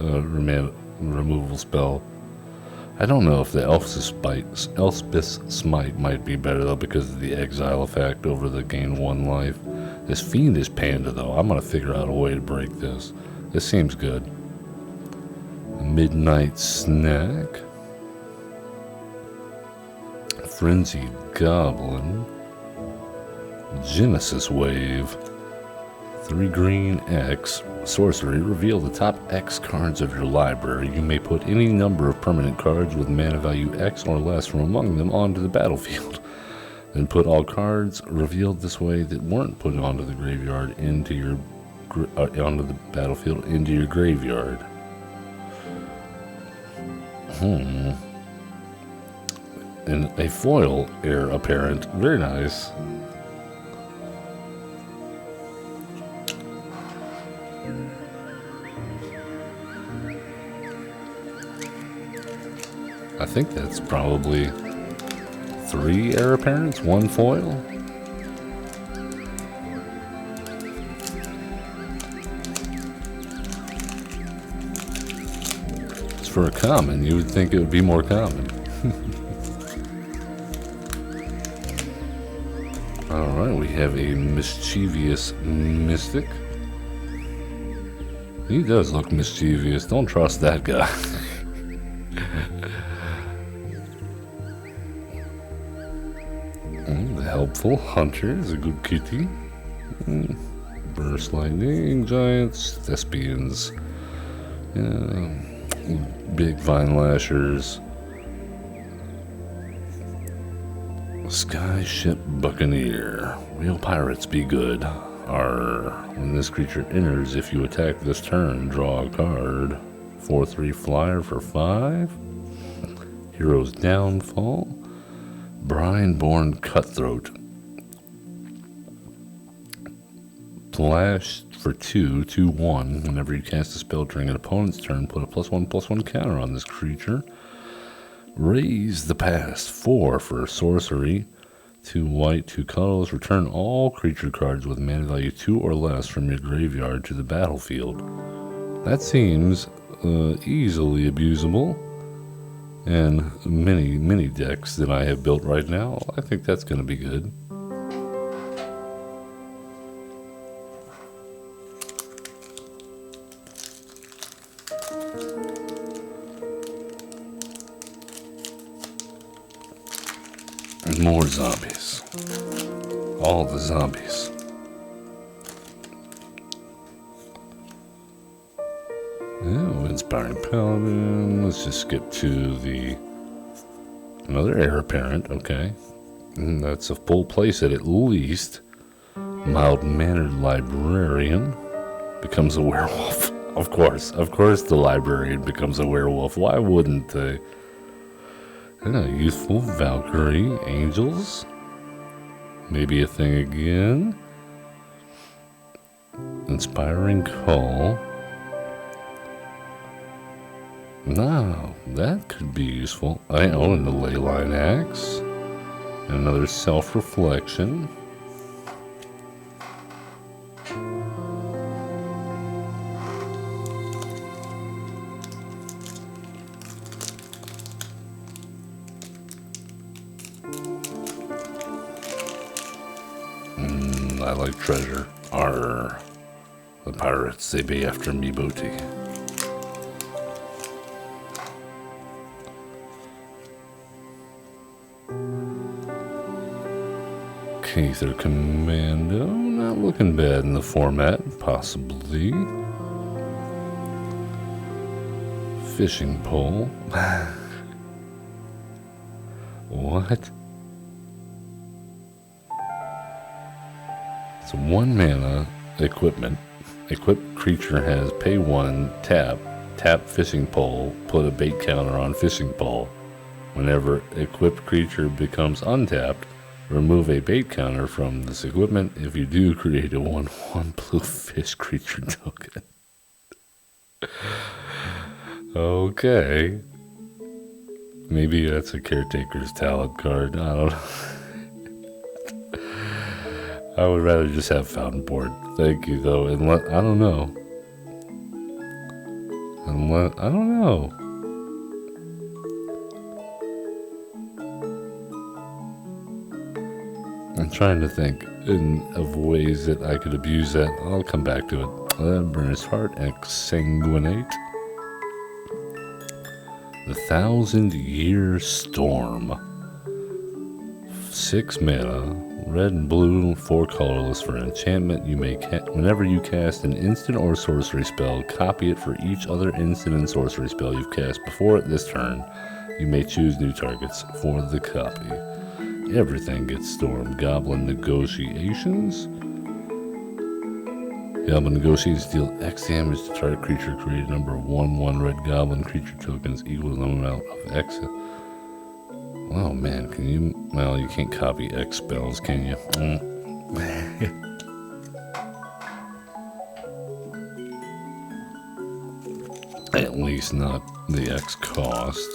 Removal spell. I don't know if the Elspeth's Smite might be better though because of the exile effect over the gain 1 life. This Fiendish Panda though, I'm gonna figure out a way to break this. This seems good. Midnight Snack. Frenzied Goblin. Genesis Wave. 3 green X. Sorcery. Reveal the top X cards of your library. You may put any number of permanent cards with mana value X or less from among them onto the battlefield. Then put all cards revealed this way that weren't put onto the graveyard into your onto the battlefield into your graveyard. And a foil heir apparent. Very nice. I think that's probably 3 heir apparents, 1 foil. It's for a common. You would think it would be more common. Alright, we have a Mischievous Mystic. He does look mischievous. Don't trust that guy. The Helpful Hunter is a good kitty. Burst Lightning Giants, Thespians, Big Vine Lashers, Skyship Buccaneer. Real pirates be good. When this creature enters, if you attack this turn, draw a card. 4/3 flyer for 5. Hero's Downfall. Brineborn Cutthroat. Flash for 2, 2/1. Whenever you cast a spell during an opponent's turn, put a +1/+1 counter on this creature. Raise the Past. 4 for sorcery. 2 white, 2 colors. Return all creature cards with mana value 2 or less from your graveyard to the battlefield. That seems easily abusable. And many decks that I have built right now, I think that's going to be good. And more zombies. All the zombies. Oh, Inspiring Paladin. Let's just skip to another heir apparent. Okay. And that's a full playset at least. Mild-mannered Librarian becomes a werewolf. Of course the Librarian becomes a werewolf. Why wouldn't they? Youthful Valkyrie. Angels. Maybe a thing again. Inspiring Call. Now, that could be useful. I own the Leyline Axe. And another Self-Reflection. I like treasure. Arr. The pirates, they be after me booty. Aether Commando, not looking bad in the format, possibly. Fishing Pole. What? It's 1 mana equipment. Equipped creature has pay 1, tap fishing pole, put a bait counter on fishing pole. Whenever equipped creature becomes untapped, remove a bait counter from this equipment. If you do, create a 1/1 blue fish creature token. Okay. Maybe that's a caretaker's talent card. I don't know. I would rather just have fountain board. Thank you, though. Unless, I don't know. I don't know. I'm trying to think of ways that I could abuse that. I'll come back to it. Burner's Heart, Exsanguinate. The 1,000-Year Storm. 6 mana, red and blue, 4 colorless for enchantment. You may whenever you cast an instant or sorcery spell, copy it for each other instant and sorcery spell you've cast before it this turn. You may choose new targets for the copy. Everything gets stormed. Goblin Negotiations. Goblin Negotiations deal X damage to target creature. Create a number of 1/1 red goblin creature tokens equal to the amount of X. Oh man, can you? Well, you can't copy X spells, can you? At least not the X cost.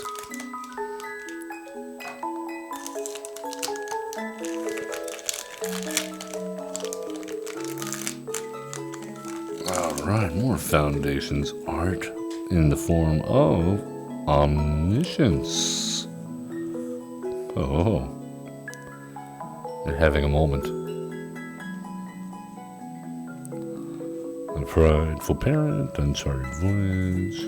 Alright, more Foundations art in the form of Omniscience. Oh, they're having a moment. A Prideful Parent, Uncharted Voyage.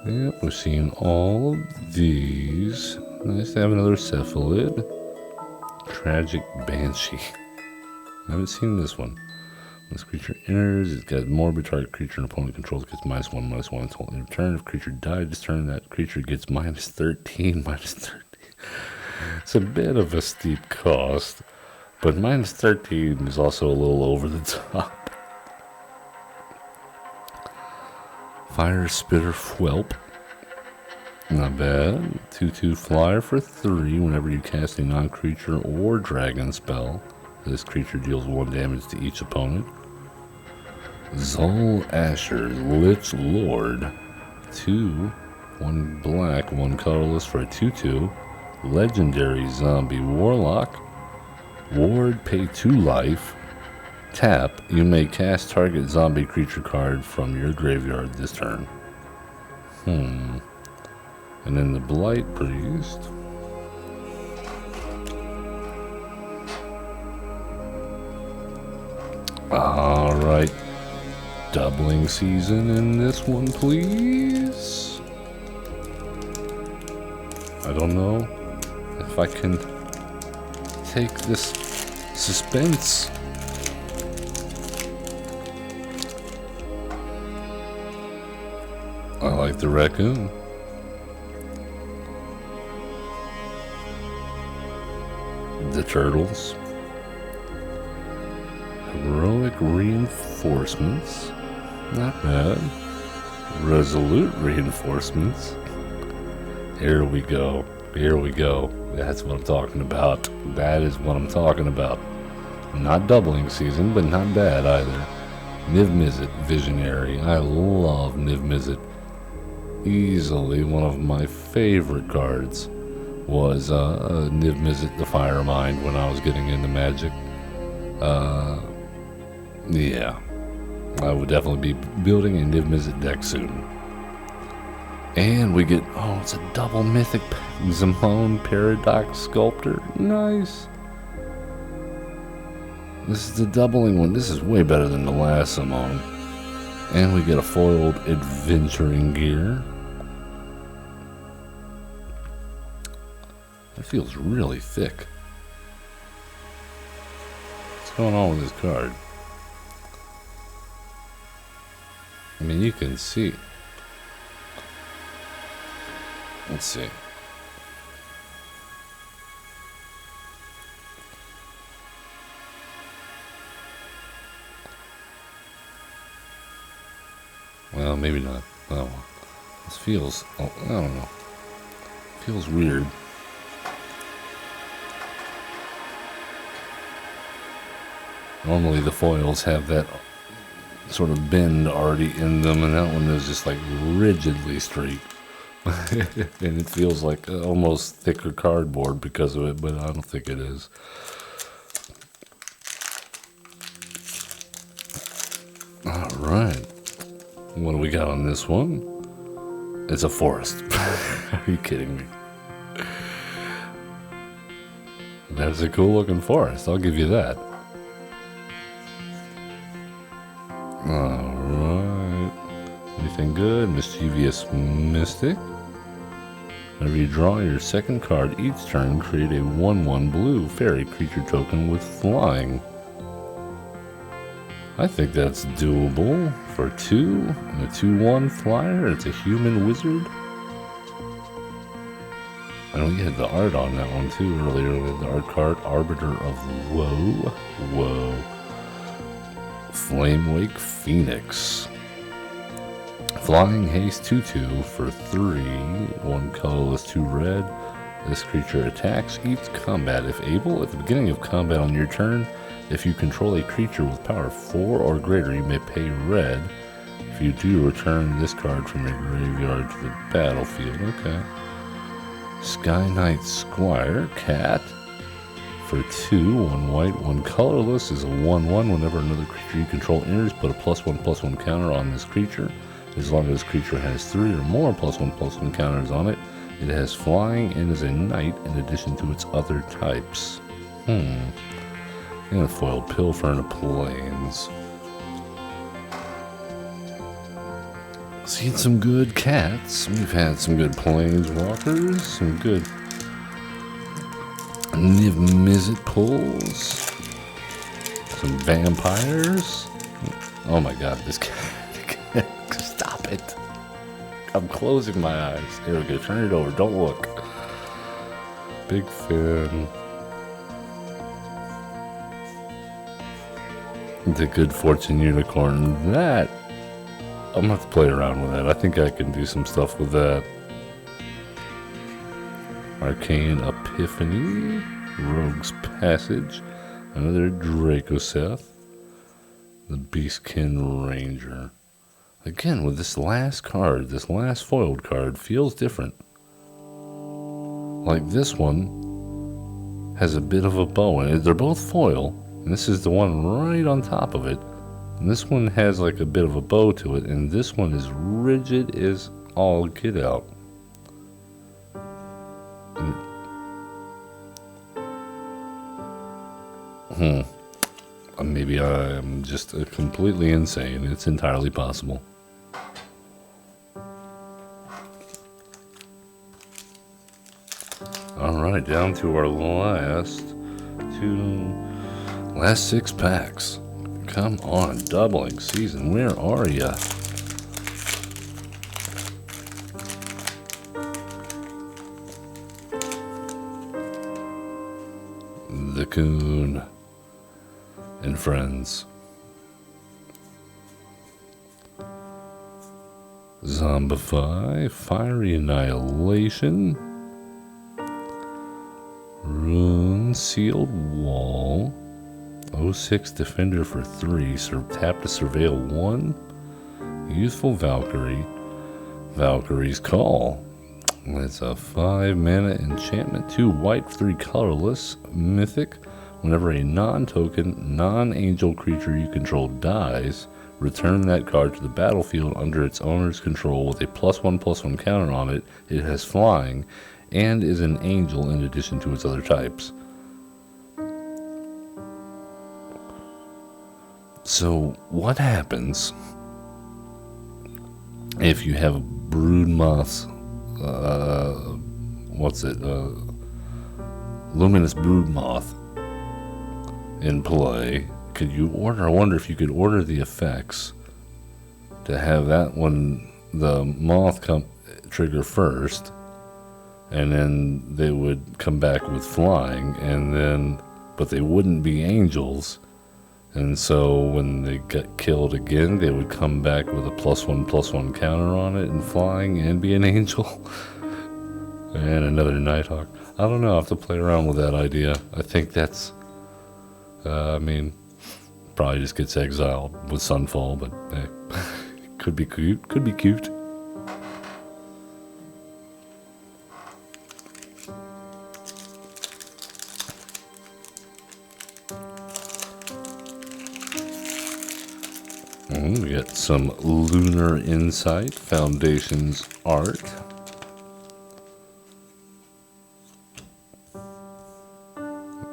Yep, we've seen all of these. Nice to have another Cephalid. Tragic Banshee. I haven't seen this one. This creature enters, it's got morbid. Target creature and opponent controls gets -1/-1 until in return. If creature died this turn, that creature gets -13, -13. It's a bit of a steep cost, but -13 is also a little over the top. Fire Spitter Whelp. Not bad. 2/2 flyer for 3 whenever you cast a non-creature or dragon spell. This creature deals 1 damage to each opponent. Zol Asher, Lich Lord. 2, 1 black, 1 colorless for a 2/2. Legendary Zombie Warlock. Ward, pay 2 life. Tap, you may cast target zombie creature card from your graveyard this turn. And then the Blight Priest. Alright. Doubling season in this one, please. I don't know if I can take this suspense. I like the raccoon. The turtles. Heroic Reinforcements. Not bad. Resolute Reinforcements. Here we go. Here we go. That's what I'm talking about. That is what I'm talking about. Not doubling season, but not bad either. Niv Mizzet, Visionary. I love Niv Mizzet. Easily one of my favorite cards was Niv Mizzet, the Firemind, when I was getting into Magic. Yeah. I would definitely be building a Niv Mizzet deck soon. And we get, oh, it's a double mythic Zimone Paradox Sculptor. Nice. This is the doubling one. This is way better than the last Zimone. And we get a foiled Adventuring Gear. That feels really thick. What's going on with this card? I mean, you can see. Let's see. Well, maybe not. Oh, this feels, oh, I don't know. Feels weird. Normally the foils have that sort of bend already in them, and that one is just like rigidly straight. And it feels like almost thicker cardboard because of it, but I don't think it is. All right. What do we got on this one? It's a forest. Are you kidding me? That's a cool looking forest, I'll give you that. Alright. Anything good? Mischievous Mystic. Whenever you draw your second card each turn, create a 1/1 blue fairy creature token with flying. I think that's doable for 2 and a 2/1 flyer. It's a human wizard. I know we had the art on that one too earlier. We had the art card, Arbiter of Woe. Whoa. Flamewake Phoenix. Flying Haste 2/2 for 3. 1 colorless, 2 red. This creature attacks each combat if able. At the beginning of combat on your turn, if you control a creature with power 4 or greater, you may pay red. If you do, return this card from your graveyard to the battlefield. Okay. Sky Knight Squire, cat, for 2, 1 white, 1 colorless, is a 1/1. Whenever another creature you control enters, put a +1/+1 counter on this creature. As long as this creature has 3 or more +1/+1 counters on it, it has flying and is a knight in addition to its other types. And a foiled Pilfer in the Plains. Seen some good cats. We've had some good planeswalkers, some good Niv Mizzet pulls, some vampires. Oh my god, this cat. Stop it. I'm closing my eyes. Here we go, turn it over, don't look. Big Fin. The Good Fortune Unicorn. That, I'm gonna have to play around with that. I think I can do some stuff with that. Arcane Epiphany. Rogue's Passage. Another Dracoseth. The Beastkin Ranger. Again, with this last card, this last foiled card feels different. Like this one has a bit of a bow in it. They're both foil, and this is the one right on top of it. And this one has like a bit of a bow to it, and this one is rigid as all get out. Maybe I'm just completely insane. It's entirely possible. Alright, down to our last 6 packs. Come on, doubling season, where are ya? The Coon and Friends. Zombify, Fiery Annihilation, Rune Sealed Wall, 06 Defender for 3, tap to surveil 1, Youthful Valkyrie, Valkyrie's Call. It's a 5 mana enchantment, 2 white, 3 colorless, mythic. Whenever a non-token, non-angel creature you control dies, return that card to the battlefield under its owner's control with a +1/+1 counter on it. It has flying and is an angel in addition to its other types. So what happens if you have a Broodmoth's, Luminous Broodmoth in play? Could you order? I wonder if you could order the effects to have that one, the moth trigger first, and then they would come back with flying, and then, but they wouldn't be angels, and so when they got killed again, they would come back with a +1/+1 counter on it and flying and be an angel. And another Nighthawk. I don't know, I have to play around with that idea. I think that's, Probably just gets exiled with Sunfall, but hey, could be cute. Could be cute. We got some Lunar Insight Foundations art.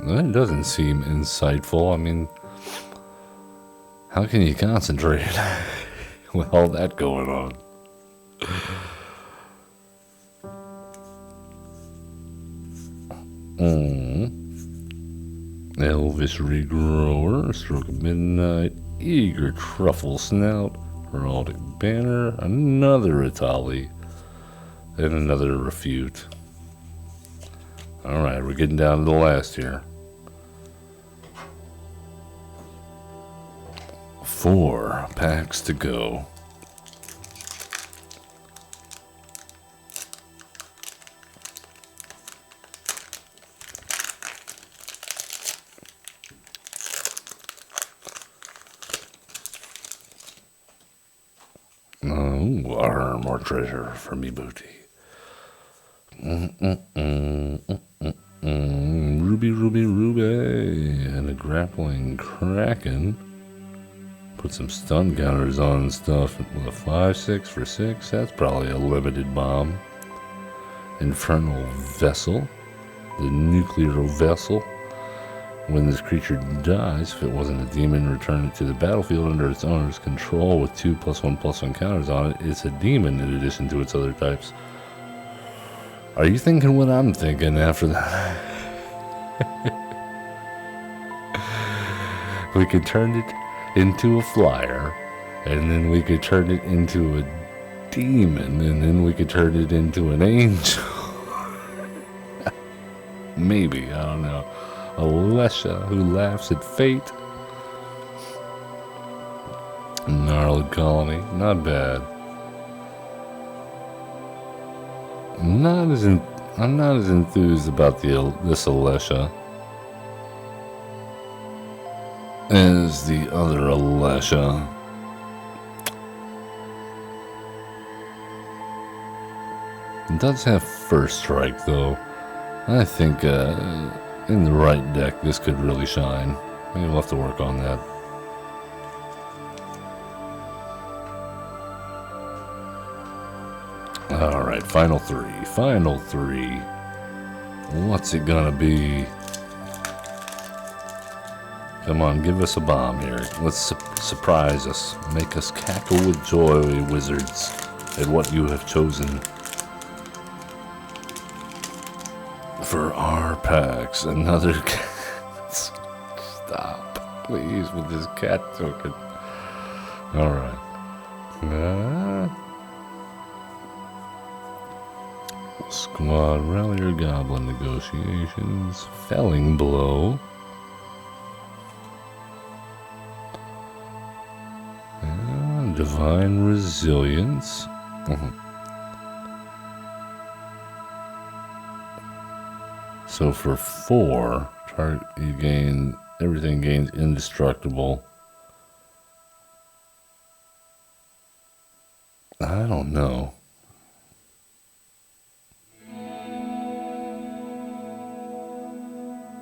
That doesn't seem insightful. I mean, how can you concentrate with all that going on? Elvis Regrower, Stroke of Midnight, Eager Truffle Snout, Heraldic Banner, another Itali, and another Refute. Alright, we're getting down to the last here. 4 packs to go. Oh, more treasure for me booty. Ruby, Ruby, Ruby, and a grappling Kraken. Put some stun counters on and stuff with a 5/6 for 6. That's probably a limited bomb. Infernal Vessel, the nuclear vessel. When this creature dies, if it wasn't a demon, return it to the battlefield under its owner's control with 2+1/+1 counters on it. It's a demon in addition to its other types. Are you thinking what I'm thinking after that? We could turn it into a flyer, and then we could turn it into a demon, and then we could turn it into an angel. Maybe, I don't know. Alesha, who laughs at fate. Gnarled Colony, not bad. I'm not as enthused about this Alesha as the other Alesha. It does have first strike though. I think in the right deck this could really shine. Maybe we'll have to work on that. Alright, final three. What's it gonna be? Come on, give us a bomb here. Let's surprise us. Make us cackle with joy, wizards, at what you have chosen. For our packs, another cat. Stop, please, with this cat token. Alright. Squad Rallier Goblin Negotiations. Felling Blow. And Divine Resilience. So for 4, everything gains indestructible. I don't know.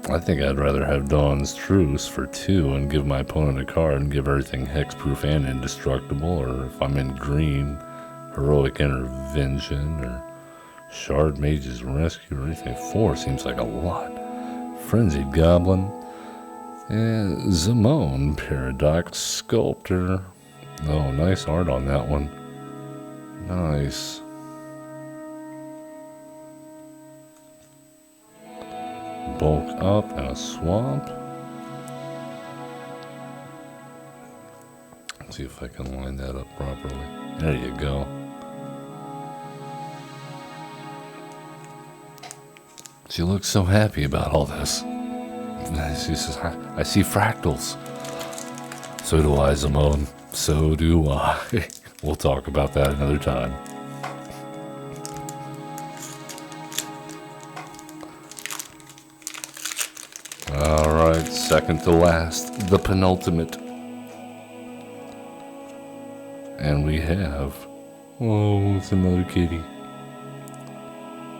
I think I'd rather have Dawn's Truce for 2 and give my opponent a card and give everything hexproof and indestructible, or if I'm in green, Heroic Intervention, or Shard Mage's Rescue, or anything. 4 seems like a lot. Frenzied Goblin. And Zamone, Paradox Sculptor. Oh, nice art on that one. Nice. Bulk Up and a Swamp. Let's see if I can line that up properly. There you go. She looks so happy about all this. She says, I see fractals. So do I, Zamone. So do I. We'll talk about that another time. Alright, second to last, the penultimate And we have, oh, it's another kitty.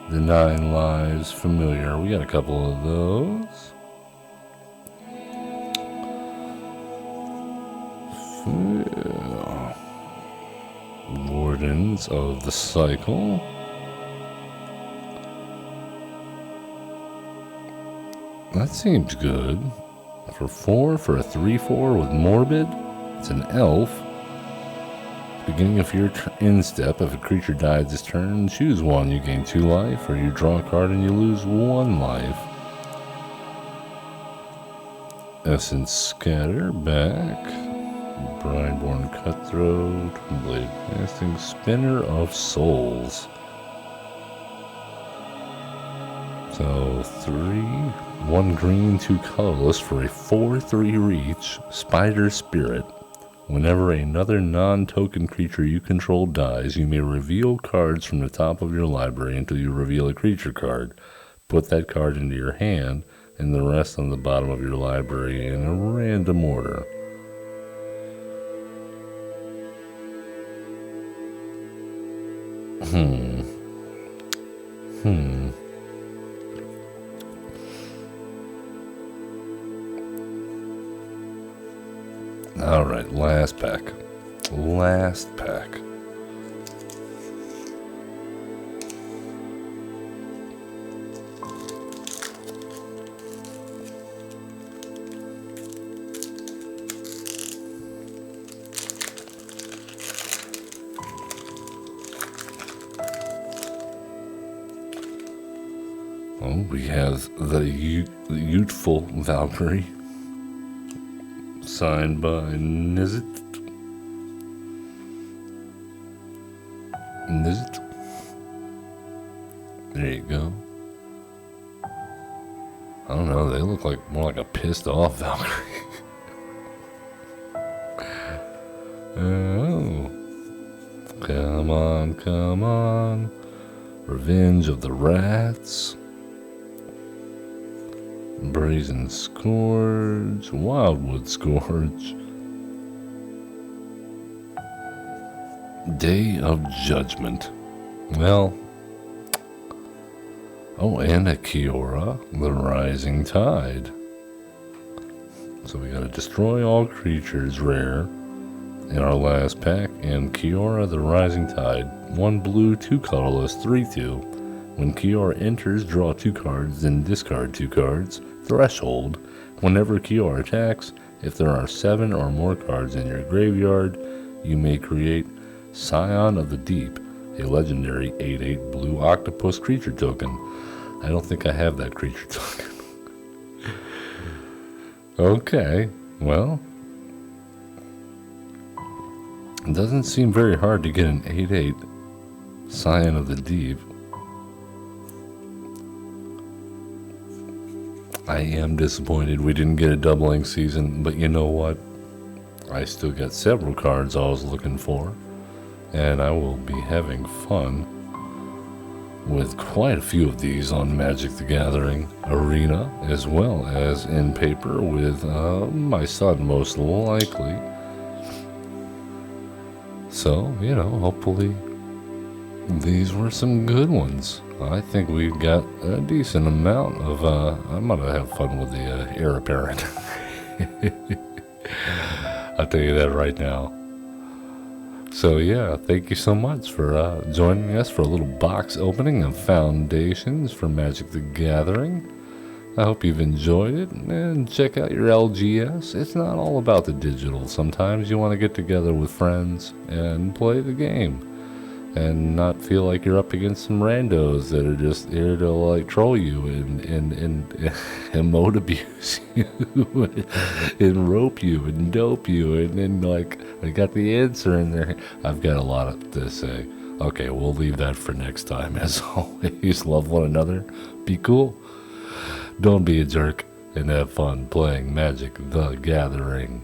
The 9 Lives Familiar. We got a couple of those. Wardens of the Cycle. That seems good. For 4, for a 3/4 with Morbid. It's an elf. Beginning of your instep, if a creature dies this turn, choose one. You gain 2 life, or you draw a card and you lose 1 life. Essence Scatter, back. Brideborn Cutthroat, Blade Casting, Spinner of Souls. So 3, 1 green, 2 colorless for a 4/3 reach, Spider Spirit. Whenever another non-token creature you control dies, you may reveal cards from the top of your library until you reveal a creature card. Put that card into your hand and the rest on the bottom of your library in a random order. Alright, last pack. Last pack. Oh, we have the Youthful Valkyrie. Signed by Nizit. There you go. I don't know, they look like more like a pissed off Valkyrie. Oh. Come on, come on. Revenge of the Rats. Brazen Scourge, Wildwood Scourge, Day of Judgment. Well, oh, and a Kiora, the Rising Tide. So we gotta destroy all creatures rare in our last pack, and Kiora, the Rising Tide. 1 blue, 2 colorless, 3/2. When Kiora enters, draw 2 cards, then discard 2 cards. Threshold. Whenever Kiora attacks, if there are 7 or more cards in your graveyard, you may create Scion of the Deep, a legendary 8/8 blue octopus creature token. I don't think I have that creature token. Okay, well, it doesn't seem very hard to get an 8/8 Scion of the Deep. I am disappointed we didn't get a doubling season, but you know what? I still got several cards I was looking for, and I will be having fun with quite a few of these on Magic the Gathering Arena, as well as in paper with my son, most likely. So, you know, hopefully these were some good ones. I think we've got a decent amount of, I'm going to have fun with the heir apparent. I'll tell you that right now. So yeah, thank you so much for joining us for a little box opening of Foundations for Magic the Gathering. I hope you've enjoyed it, and check out your LGS. It's not all about the digital. Sometimes you want to get together with friends and play the game, and not feel like you're up against some randos that are just here to like troll you and emote abuse you and rope you and dope you, and then like I got the answer in there. I've got a lot to say. Okay, we'll leave that for next time. As always, love one another, be cool, don't be a jerk, and have fun playing Magic the Gathering.